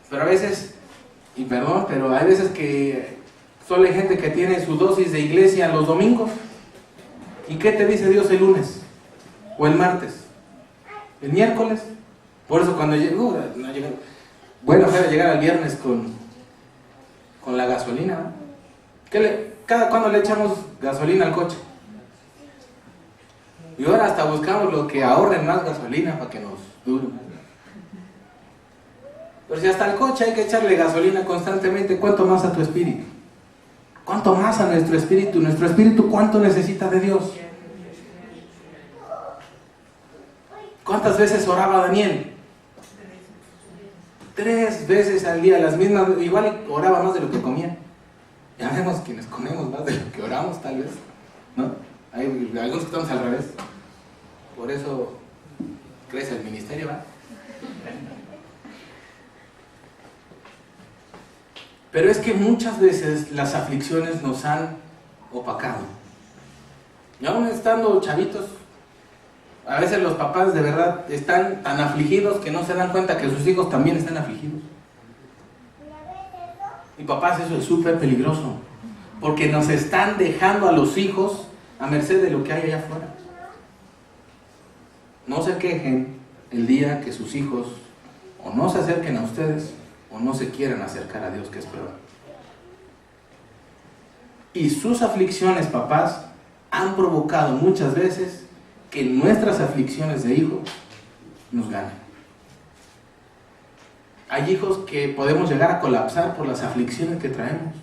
Pero a veces, y perdón, pero hay veces que solo hay gente que tiene su dosis de iglesia los domingos. ¿Y qué te dice Dios el lunes? ¿O el martes? ¿El miércoles? Por eso cuando llego, no llego. Bueno, voy a llegar al viernes con la gasolina, ¿no? ¿Cada cuándo le echamos gasolina al coche? Y ahora hasta buscamos los que ahorren más gasolina para que nos dure más. Pero si hasta el coche hay que echarle gasolina constantemente, ¿cuánto más a tu espíritu? ¿Cuánto más a nuestro espíritu? ¿Nuestro espíritu cuánto necesita de Dios? ¿Cuántas veces oraba Daniel? 3 veces al día, las mismas, igual oraba más de lo que comía. Ya vemos quienes comemos más de lo que oramos, tal vez, ¿no? Hay algunos que estamos al revés. Por eso crece el ministerio, ¿verdad? Pero es que muchas veces las aflicciones nos han opacado. Y aún estando chavitos, a veces los papás de verdad están tan afligidos que no se dan cuenta que sus hijos también están afligidos. Y papás, eso es súper peligroso, porque nos están dejando a los hijos a merced de lo que hay allá afuera. No se quejen el día que sus hijos o no se acerquen a ustedes o no se quieran acercar a Dios, que es peor. Y sus aflicciones, papás, han provocado muchas veces que nuestras aflicciones de hijos nos ganen. Hay hijos que podemos llegar a colapsar por las aflicciones que traemos.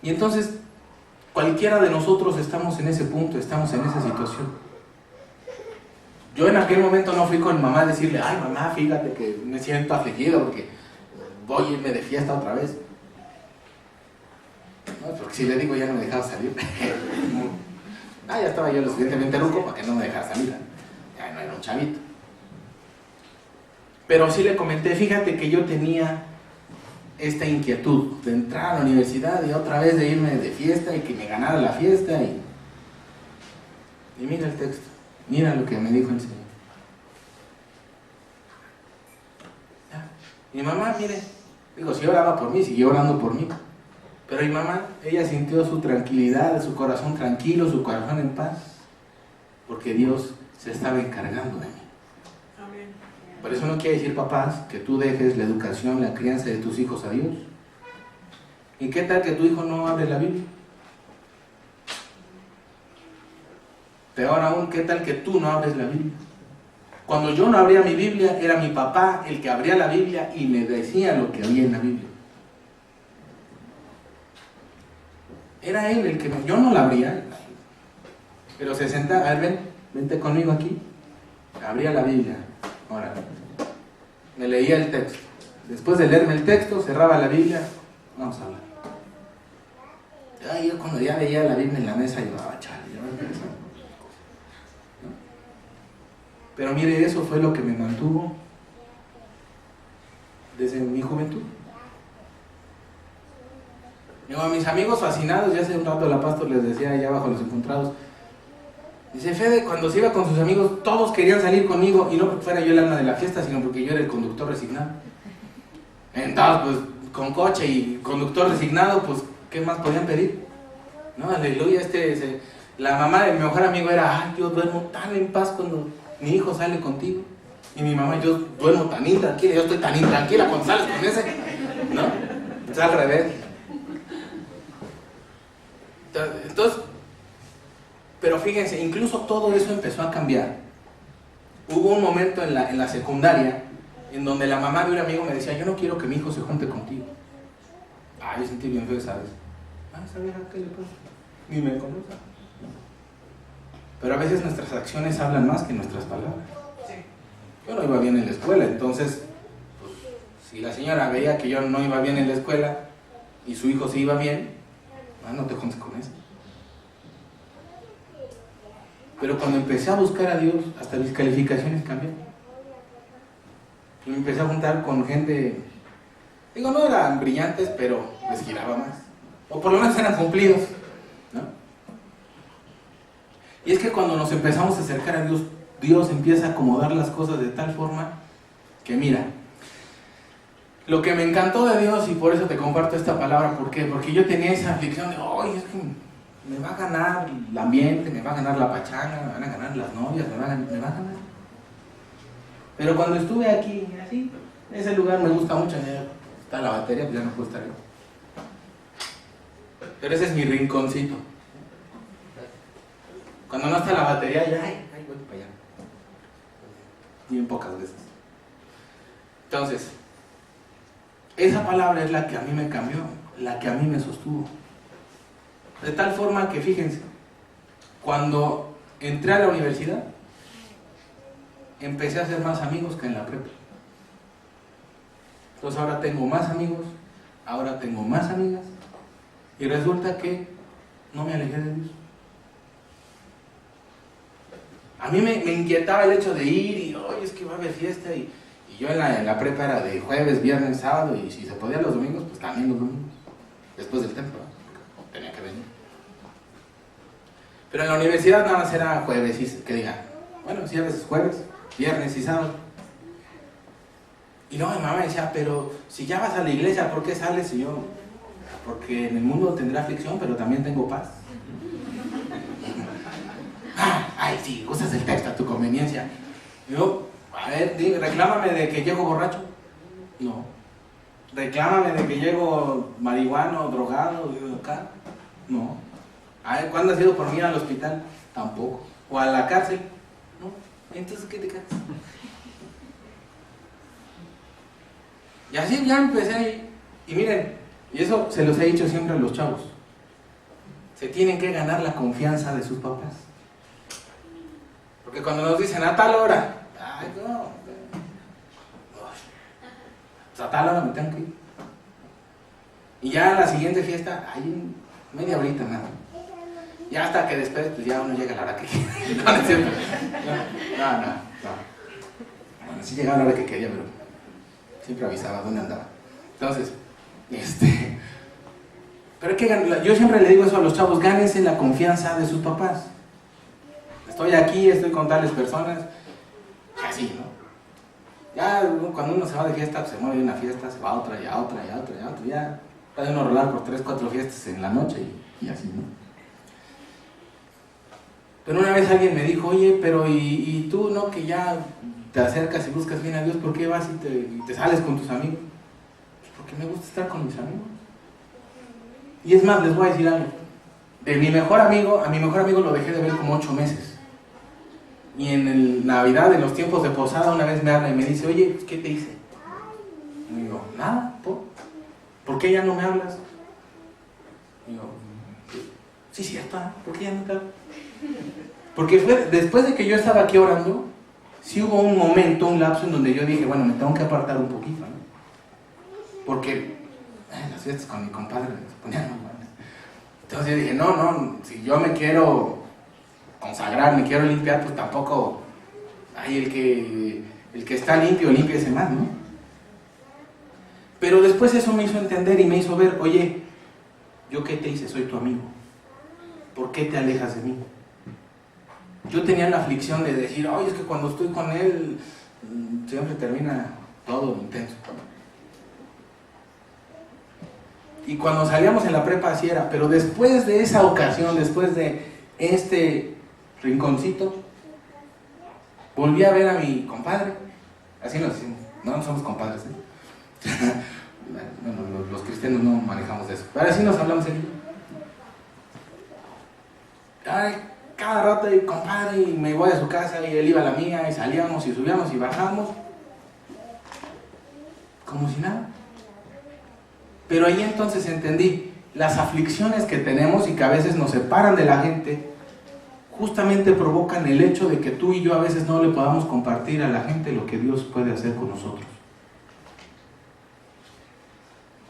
Y entonces, cualquiera de nosotros estamos en ese punto, estamos en esa situación. Yo en aquel momento no fui con mamá a decirle, ay mamá, fíjate que me siento afligido porque voy a irme de fiesta otra vez. No, porque si le digo ya no me dejaba salir. Ya estaba yo lo suficientemente ruco para que no me dejara salir. Ya no era un chavito. Pero sí le comenté, fíjate que yo tenía esta inquietud de entrar a la universidad y otra vez de irme de fiesta y que me ganara la fiesta. Y mira el texto, mira lo que me dijo el Señor. Ya. Mi mamá, mire, digo, si oraba por mí, siguió orando por mí. Pero mi mamá, ella sintió su tranquilidad, su corazón tranquilo, su corazón en paz, porque Dios se estaba encargando de mí. Amén. Por eso no quiere decir, papás, que tú dejes la educación, la crianza de tus hijos a Dios. ¿Y qué tal que tu hijo no abre la Biblia? Peor aún, ¿qué tal que tú no abres la Biblia? Cuando yo no abría mi Biblia, era mi papá el que abría la Biblia y me decía lo que había en la Biblia. Era él el que yo no la abría, pero se sentaba, a ver, vente conmigo aquí. Abría la Biblia, ahora me leía el texto. Después de leerme el texto, cerraba la Biblia, vamos a hablar. Yo cuando ya veía la Biblia en la mesa, yo, chale, ya va a empezar. Pero mire, eso fue lo que me mantuvo desde mi juventud. Yo, a mis amigos fascinados, ya hace un rato la pastor les decía allá abajo los encontrados, dice, Fede, cuando se iba con sus amigos, todos querían salir conmigo, y no porque fuera yo el alma de la fiesta, sino porque yo era el conductor resignado. Entonces, pues, con coche y conductor resignado, pues, ¿qué más podían pedir? No, aleluya, la mamá de mi mejor amigo era, ay, yo duermo tan en paz cuando mi hijo sale contigo. Y mi mamá, yo duermo tan intranquila, yo estoy tan intranquila cuando sales con ese, ¿no? Es al revés. Entonces, pero fíjense, incluso todo eso empezó a cambiar. Hubo un momento en la secundaria en donde la mamá de un amigo me decía, yo no quiero que mi hijo se junte contigo. Yo sentí bien feo, ¿sabes? ¿Sabes a qué le pasa? Ni me conoce. Pero a veces nuestras acciones hablan más que nuestras palabras. Yo no iba bien en la escuela, entonces, pues, si la señora veía que yo no iba bien en la escuela y su hijo sí iba bien, no te juntes con eso. Pero cuando empecé a buscar a Dios, hasta mis calificaciones cambiaron. Y me empecé a juntar con gente, digo, no eran brillantes, pero les giraba más. O por lo menos eran cumplidos, ¿no? Y es que cuando nos empezamos a acercar a Dios, Dios empieza a acomodar las cosas de tal forma que, mira, lo que me encantó de Dios, y por eso te comparto esta palabra, ¿por qué? Porque yo tenía esa aflicción de, es que me va a ganar el ambiente, me va a ganar la pachanga, me van a ganar las novias, me va a ganar. Pero cuando estuve aquí, así, ese lugar me gusta mucho, está la batería, pues ya no puedo estar ahí. Pero ese es mi rinconcito. Cuando no está la batería, ya, voy para allá. Bien pocas veces. Entonces, esa palabra es la que a mí me cambió, la que a mí me sostuvo. De tal forma que, fíjense, cuando entré a la universidad, empecé a hacer más amigos que en la prepa. Entonces ahora tengo más amigos, ahora tengo más amigas, y resulta que no me alejé de Dios. A mí me inquietaba el hecho de ir y, es que va a haber fiesta, y yo en la prepa era de jueves, viernes, sábado, y si se podía los domingos, pues también los domingos, después del templo, tenía que venir. Pero en la universidad nada más era jueves, y que diga, bueno, sí, a veces jueves, viernes y sábado. Y no, mi mamá decía, pero si ya vas a la iglesia, ¿por qué sales? Y yo, porque en el mundo tendré aflicción, pero también tengo paz. Sí, usas el texto a tu conveniencia. Y yo, a ver, reclámame de que llego borracho. No. Reclámame de que llego marihuano, drogado, acá. No. A ver, ¿cuándo has ido por mí al hospital? Tampoco. ¿O a la cárcel? No. Entonces, ¿qué te quedas? Y así ya empecé ahí. Y miren, y eso se los he dicho siempre a los chavos. Se tienen que ganar la confianza de sus papás. Porque cuando nos dicen a tal hora, a tal hora me tengo que ir. Y ya a la siguiente fiesta, hay media horita nada. Ya hasta que después, pues ya uno llega a la hora que quiere. No, no es cierto. No. Bueno, sí llegaba a la hora que quería, pero siempre avisaba dónde andaba. Entonces, pero hay que yo siempre le digo eso a los chavos, gánense la confianza de sus papás. Estoy aquí, estoy con tales personas, y así, ¿no? Ya cuando uno se va de fiesta, pues se mueve de una fiesta, se va a otra, y a otra, y a otra, y a otra, ya puede uno rolar por 3, 4 fiestas en la noche, y así, ¿no? Pero una vez alguien me dijo, oye, pero ¿y tú, no? Que ya te acercas y buscas bien a Dios, ¿por qué vas y te sales con tus amigos? Pues porque me gusta estar con mis amigos. Y es más, les voy a decir algo. A mi mejor amigo lo dejé de ver como 8 meses. Y en el Navidad, en los tiempos de posada, una vez me habla y me dice, oye, ¿qué te hice? Y digo, nada, ¿por qué ya no me hablas? Y digo, sí, cierto, ¿por qué ya no te hablas? Porque después de que yo estaba aquí orando, sí hubo un momento, un lapso en donde yo dije, bueno, me tengo que apartar un poquito, ¿no? Porque las fiestas con mi compadre se ponían muy malas. Entonces yo dije, no, si yo me quiero consagrar, me quiero limpiar, pues tampoco hay el que está limpio, límpiese más, ¿no? Pero después eso me hizo entender y me hizo ver, oye, ¿yo qué te hice? Soy tu amigo. ¿Por qué te alejas de mí? Yo tenía la aflicción de decir, oye, es que cuando estoy con él, siempre termina todo intenso. Y cuando salíamos en la prepa así era, pero después de esa ocasión, después de este rinconcito, volví a ver a mi compadre, así nos decimos, no somos compadres, ¿eh? Bueno, los cristianos no manejamos eso, pero así nos hablamos en cada rato, y compadre, y me voy a su casa, y él iba a la mía, y salíamos, y subíamos, y bajamos, como si nada. Pero ahí entonces entendí, las aflicciones que tenemos y que a veces nos separan de la gente, justamente provocan el hecho de que tú y yo a veces no le podamos compartir a la gente lo que Dios puede hacer con nosotros.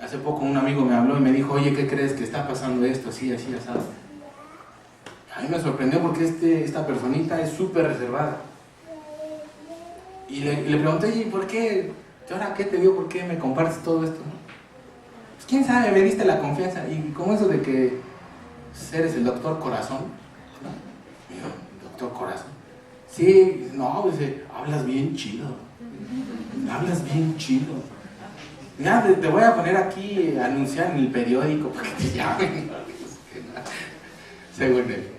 Hace poco un amigo me habló y me dijo, oye, ¿qué crees que está pasando esto? Así, asado. A mí me sorprendió porque esta personita es súper reservada. Y le pregunté, ¿y por qué? ¿Y ahora qué te dio? ¿Por qué me compartes todo esto? Pues quién sabe, me diste la confianza. Y como eso de que eres el doctor corazón. ¿No? Digo, ¿doctor corazón? Sí, no, dice, hablas bien chido. Hablas bien chido. Ya, te voy a poner aquí a anunciar en el periódico para que te llamen. Según él.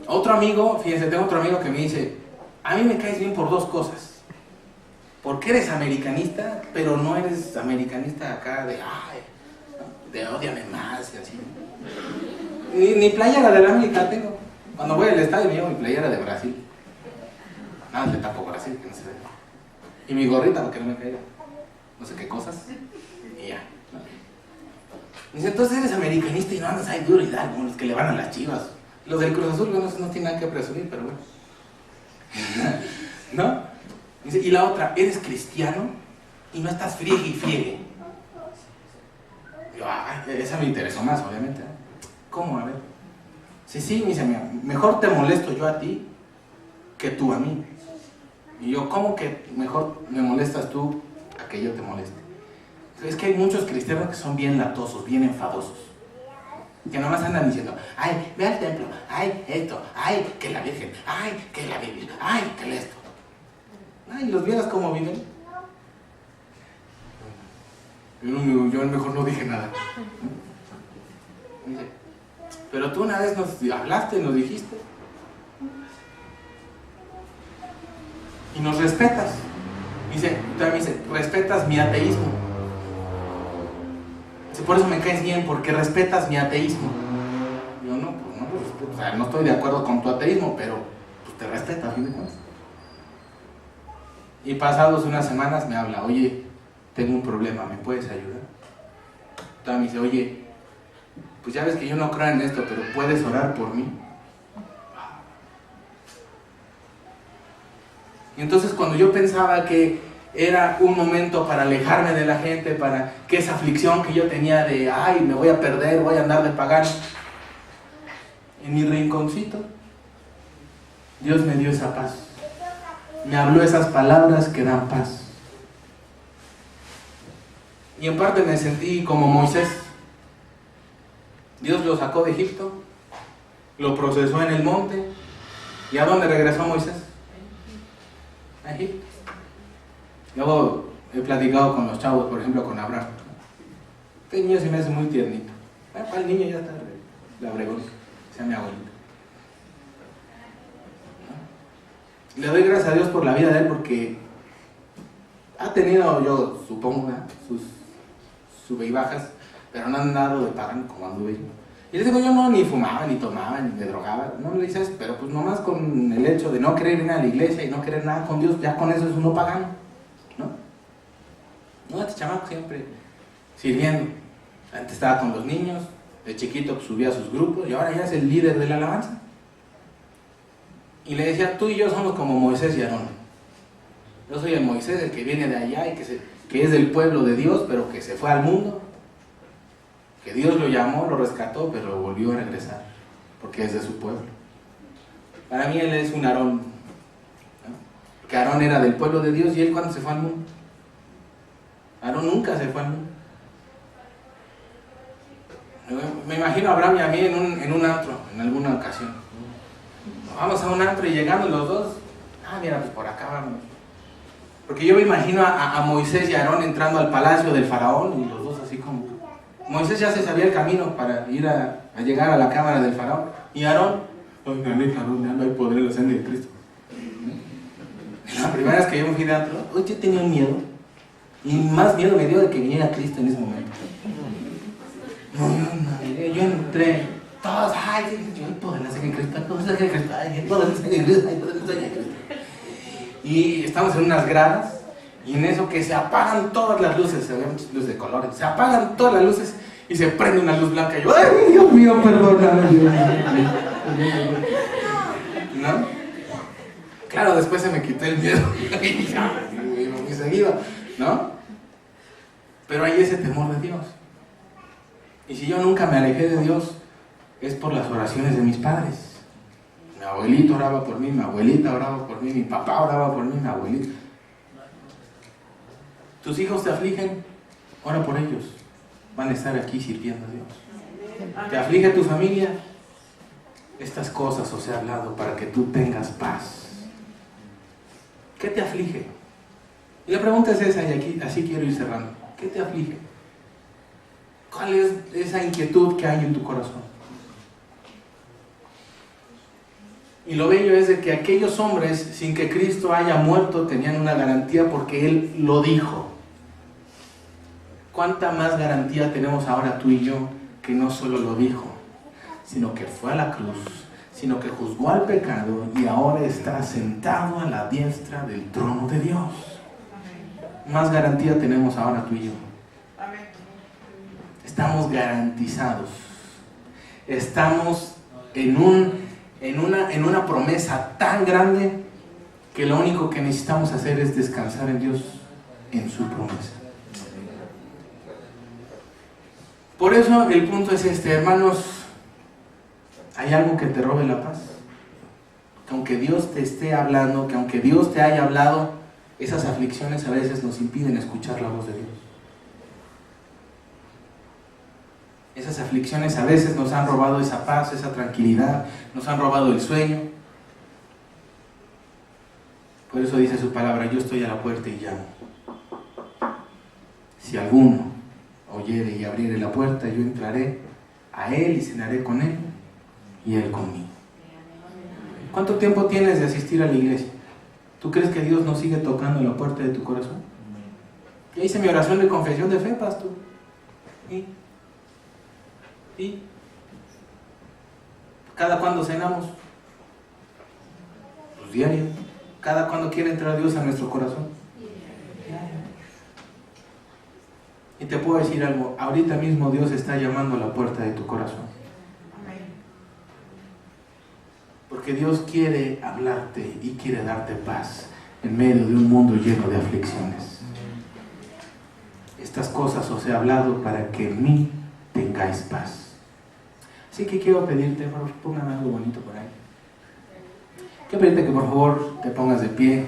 Otro amigo, fíjense, tengo otro amigo que me dice, a mí me caes bien por 2 cosas. Porque eres americanista, pero no eres americanista acá de, de ódiame más y así. Ni playera de la América tengo. Cuando voy al estadio me llevo mi playera de Brasil. Nada, le tapo Brasil, que no se ve. Y mi gorrita porque no me caiga. No sé qué cosas. Y ya. Dice, entonces eres americanista y no andas ahí duro y tal, como los que le van a las Chivas. Los del Cruz Azul, bueno, no tienen nada que presumir, pero bueno. ¿No? Dice, y la otra, eres cristiano y no estás friegue y friegue. Digo, esa me interesó más, obviamente. ¿Cómo? A ver. Sí, me dice, mira, mejor te molesto yo a ti que tú a mí. Y yo, ¿cómo que mejor me molestas tú a que yo te moleste? Es que hay muchos cristianos que son bien latosos, bien enfadosos. Que nomás andan diciendo, ay, ve al templo, ay, esto, ay, que la Virgen, ay, que la Biblia, ay, que esto. Ay, ¿los vieras cómo viven? Yo mejor no dije nada. Dice, pero tú una vez nos hablaste, nos dijiste. Y nos respetas. Dice, también dice, respetas mi ateísmo. Dice, por eso me caes bien, porque respetas mi ateísmo. Yo no, pues no lo respeto. O sea, no estoy de acuerdo con tu ateísmo, pero pues te respeto a fin de cuentas. Y pasados unas semanas me habla, oye, tengo un problema, ¿me puedes ayudar? Entonces me dice, oye, pues ya ves que yo no creo en esto, pero ¿puedes orar por mí? Y entonces cuando yo pensaba que era un momento para alejarme de la gente, para que esa aflicción que yo tenía de, ay, me voy a perder, voy a andar de pagano, en mi rinconcito, Dios me dio esa paz. Me habló esas palabras que dan paz. Y en parte me sentí como Moisés. Dios lo sacó de Egipto, lo procesó en el monte. ¿Y a dónde regresó Moisés? A Egipto. Luego he platicado con los chavos, por ejemplo con Abraham. Este niño se me hace muy tiernito. Para el niño ya está la bregón, sea mi abuelita. Le doy gracias a Dios por la vida de él, porque ha tenido, yo supongo, sus sube y bajas, pero no han andado de pagano como anduve yo. Y les digo, yo no ni fumaba, ni tomaba, ni me drogaba, no le dices, pero pues nomás con el hecho de no querer ir a la iglesia y no querer nada con Dios, ya con eso es uno pagano, ¿no? No, este chamaco siempre sirviendo. Antes estaba con los niños, de chiquito pues, subía a sus grupos, y ahora ya es el líder de la alabanza. Y le decía, tú y yo somos como Moisés y Aarón. Yo soy el Moisés, el que viene de allá y que es del pueblo de Dios, pero que se fue al mundo. Que Dios lo llamó, lo rescató, pero lo volvió a regresar, porque es de su pueblo. Para mí él es un Aarón, ¿no? Que Aarón era del pueblo de Dios, y él cuando se fue al mundo. Aarón nunca se fue al mundo. Me imagino a Abraham y a mí en un antro, en alguna ocasión. Vamos a un antro y llegando los dos, mira, pues por acá vamos. Porque yo me imagino a Moisés y a Aarón entrando al palacio del faraón, y los dos así como... Moisés ya se sabía el camino para ir a llegar a la cámara del faraón, y Aarón, Aarón, ya no hay poder en la sangre de Cristo. La primera vez que yo me fui de antro, yo tenía un miedo, y más miedo me dio de que viniera Cristo en ese momento. Yo entré... Todos, yo puedo hacer que Cristo, puedo hacer que Cristo, puedo hacer que Cristo, puedo hacer que Cristo. Y estamos en unas gradas, y en eso que se apagan todas las luces, se ven muchas luces de colores, se apagan todas las luces y se prende una luz blanca. Y yo, ¡ay, Dios mío, perdóname! ¿No? Claro, después se me quitó el miedo y ya, muy seguido, ¿no? Pero hay ese temor de Dios. Y si yo nunca me alejé de Dios, es por las oraciones de mis padres. Mi abuelito oraba por mí, mi abuelita oraba por mí, mi papá oraba por mí, mi abuelita. Tus hijos te afligen, ora por ellos. Van a estar aquí sirviendo a Dios. ¿Te aflige tu familia? Estas cosas os he hablado para que tú tengas paz. ¿Qué te aflige? Y la pregunta es esa, y aquí así quiero ir cerrando. ¿Qué te aflige? ¿Cuál es esa inquietud que hay en tu corazón? Y lo bello es de que aquellos hombres, sin que Cristo haya muerto, tenían una garantía porque Él lo dijo. ¿Cuánta más garantía tenemos ahora tú y yo que no solo lo dijo, sino que fue a la cruz, sino que juzgó al pecado y ahora está sentado a la diestra del trono de Dios? Más garantía tenemos ahora tú y yo. Estamos garantizados. Estamos en una promesa tan grande que lo único que necesitamos hacer es descansar en Dios, en su promesa. Por eso el punto es este, hermanos. ¿Hay algo que te robe la paz? Que aunque Dios te esté hablando, que aunque Dios te haya hablado, esas aflicciones a veces nos impiden escuchar la voz de Dios. Esas aflicciones a veces nos han robado esa paz, esa tranquilidad, nos han robado el sueño. Por eso dice su palabra, yo estoy a la puerta y llamo. Si alguno oyere y abriere la puerta, yo entraré a él y cenaré con él y él conmigo. ¿Cuánto tiempo tienes de asistir a la iglesia? ¿Tú crees que Dios no sigue tocando la puerta de tu corazón? Ya hice mi oración de confesión de fe, pastor. ¿Y cada cuándo cenamos? Pues diario. ¿Cada cuándo quiere entrar Dios a nuestro corazón? Y te puedo decir algo, ahorita mismo Dios está llamando a la puerta de tu corazón. Porque Dios quiere hablarte y quiere darte paz. en medio de un mundo lleno de aflicciones. Estas cosas os he hablado para que en mí tengáis paz. Así que quiero pedirte, por favor, póngame algo bonito por ahí. Quiero pedirte que por favor te pongas de pie.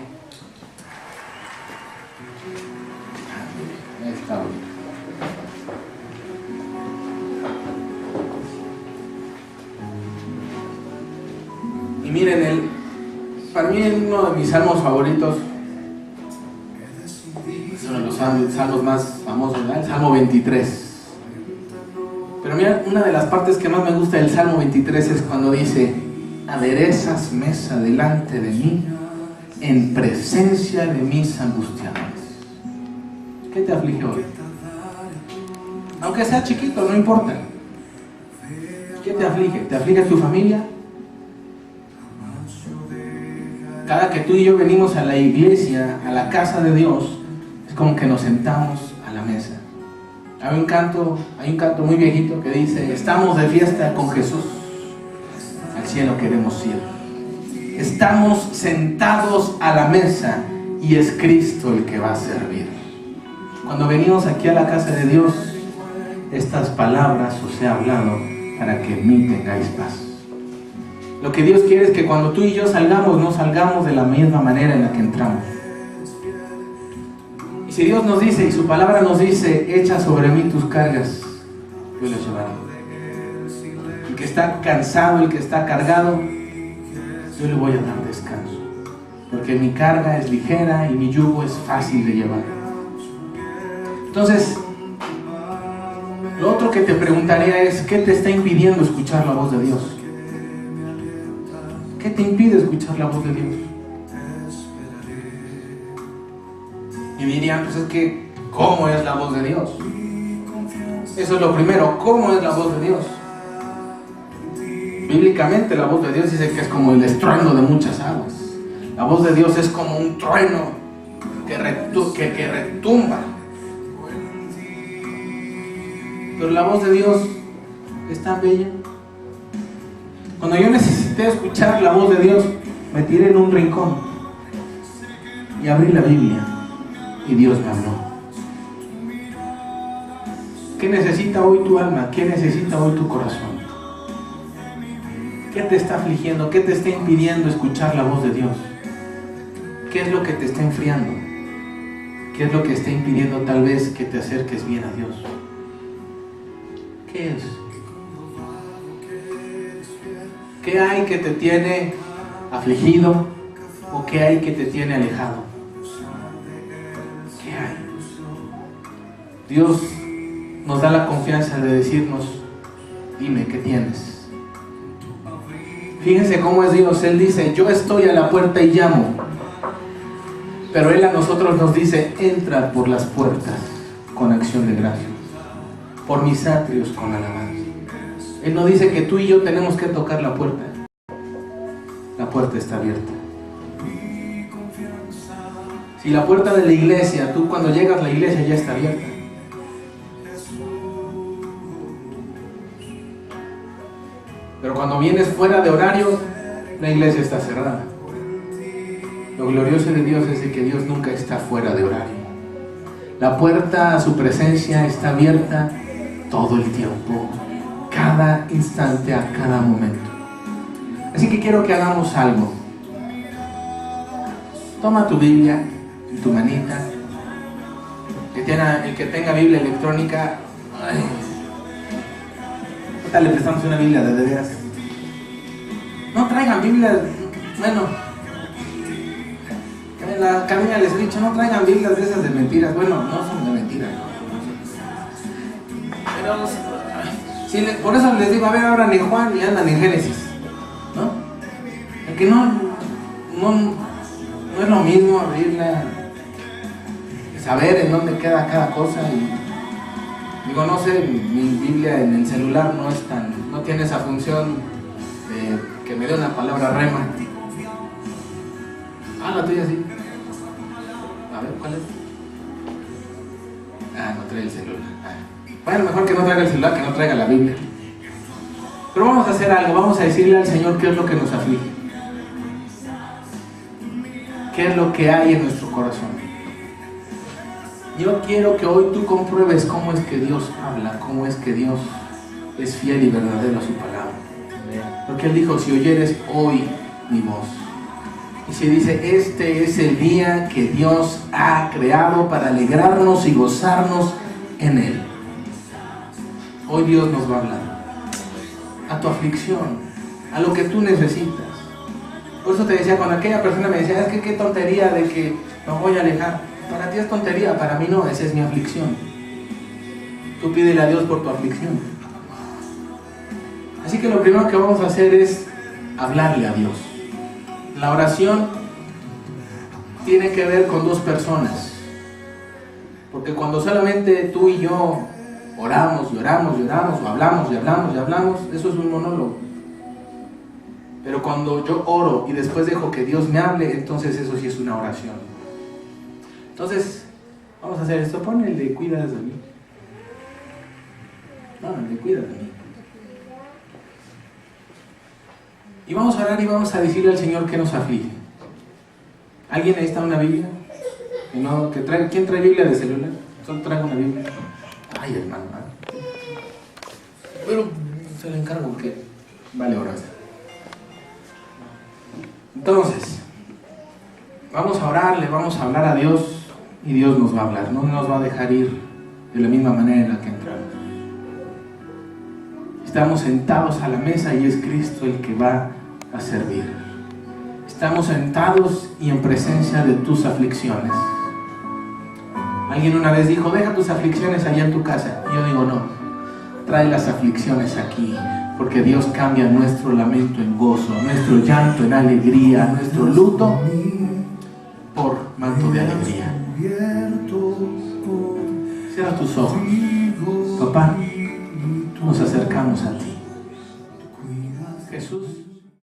Ahí está bonito. Y miren, para mí uno de mis salmos favoritos, es uno de los salmos más famosos, ¿verdad? El Salmo 23. Pero mira, una de las partes que más me gusta del Salmo 23 es cuando dice: aderezas mesa delante de mí, en presencia de mis angustiadores. ¿Qué te aflige hoy? Aunque sea chiquito, no importa. ¿Qué te aflige? ¿Te aflige tu familia? Cada que tú y yo venimos a la iglesia, a la casa de Dios, es como que nos sentamos a la mesa. Hay un canto muy viejito que dice: estamos de fiesta con Jesús, al cielo queremos ir. Estamos sentados a la mesa y es Cristo el que va a servir. Cuando venimos aquí a la casa de Dios, estas palabras os he hablado para que en mí tengáis paz. Lo que Dios quiere es que cuando tú y yo salgamos, no salgamos de la misma manera en la que entramos. Y si Dios nos dice, y su palabra nos dice: echa sobre mí tus cargas, yo las llevaré. El que está cansado, el que está cargado, yo le voy a dar descanso, porque mi carga es ligera y mi yugo es fácil de llevar. Entonces, lo otro que te preguntaría es: ¿qué te está impidiendo escuchar la voz de Dios? ¿Qué te impide escuchar la voz de Dios? Y dirían: pues es que, ¿cómo es la voz de Dios? Eso es lo primero, ¿cómo es la voz de Dios? Bíblicamente la voz de Dios dice que es como el estruendo de muchas aguas. La voz de Dios es como un trueno que retumba. Pero la voz de Dios es tan bella. Cuando yo necesité escuchar la voz de Dios, me tiré en un rincón y abrí la Biblia y Dios me habló. ¿Qué necesita hoy tu alma? ¿Qué necesita hoy tu corazón? ¿Qué te está afligiendo? ¿Qué te está impidiendo escuchar la voz de Dios? ¿Qué es lo que te está enfriando? ¿Qué es lo que está impidiendo tal vez que te acerques bien a Dios? ¿Qué es? ¿Qué hay que te tiene afligido? ¿O qué hay que te tiene alejado? ¿Qué hay? Dios nos da la confianza de decirnos: dime, ¿qué tienes? Fíjense cómo es Dios. Él dice: yo estoy a la puerta y llamo. Pero Él a nosotros nos dice: entra por las puertas con acción de gracia, por mis atrios con alabanza. Él no dice que tú y yo tenemos que tocar la puerta. La puerta está abierta. Si la puerta de la iglesia, tú cuando llegas a la iglesia ya está abierta. Pero cuando vienes fuera de horario, la iglesia está cerrada. Lo glorioso de Dios es de que Dios nunca está fuera de horario. La puerta a su presencia está abierta todo el tiempo, cada instante, a cada momento. Así que quiero que hagamos algo. Toma tu Biblia en tu manita. El que tenga Biblia electrónica, ¿qué tal le prestamos una Biblia de veras? No traigan Biblia, bueno, en la cabina les he dicho: no traigan Biblias de esas de mentiras. Bueno, no son de mentiras, pero por eso les digo: a ver, abran en Juan y andan en Génesis, ¿no? Porque no es lo mismo abrirla, saber en dónde queda cada cosa. Y digo, no sé, mi Biblia en el celular no tiene esa función de que me dé una palabra rema. La tuya sí. A ver, ¿cuál es? No trae el celular. Bueno, mejor que no traiga el celular, que no traiga la Biblia. Pero vamos a hacer algo. Vamos a decirle al Señor qué es lo que nos aflige. qué es lo que hay en nuestro corazón. Yo quiero que hoy tú compruebes cómo es que Dios habla, cómo es que Dios es fiel y verdadero a su palabra. Porque Él dijo, si oyeres hoy mi voz. Y se dice, este es el día que Dios ha creado para alegrarnos y gozarnos en Él. Hoy Dios nos va a hablar a tu aflicción, a lo que tú necesitas. Por eso te decía, cuando aquella persona me decía, es que qué tontería de que me voy a alejar. Para ti es tontería, para mí no, esa es mi aflicción. Tú pídele a Dios por tu aflicción. Así que lo primero que vamos a hacer es hablarle a Dios. La oración tiene que ver con dos personas. Porque cuando solamente tú y yo oramos y oramos y oramos, o hablamos y hablamos y hablamos, eso es un monólogo. Pero cuando yo oro y después dejo que Dios me hable, entonces eso sí es una oración. Entonces, vamos a hacer esto. Pon el de cuidas de mí. No, el de cuida de mí. Y vamos a orar y vamos a decirle al Señor que nos aflige. ¿Alguien necesita una Biblia? ¿Quién trae Biblia de celular? Solo traigo una Biblia. Ay, hermano. Pero se le encargo que vale orar. Entonces, vamos a orar, le vamos a hablar a Dios y Dios nos va a hablar. No nos va a dejar ir de la misma manera en la que entramos. Estamos sentados a la mesa y es Cristo el que va a servir. Estamos sentados y en presencia de tus aflicciones. Alguien una vez dijo, deja tus aflicciones allá en tu casa. Y yo digo, no, trae las aflicciones aquí, porque Dios cambia nuestro lamento en gozo, nuestro llanto en alegría, nuestro luto por manto de alegría. Cierra tus ojos. Papá, nos acercamos a ti.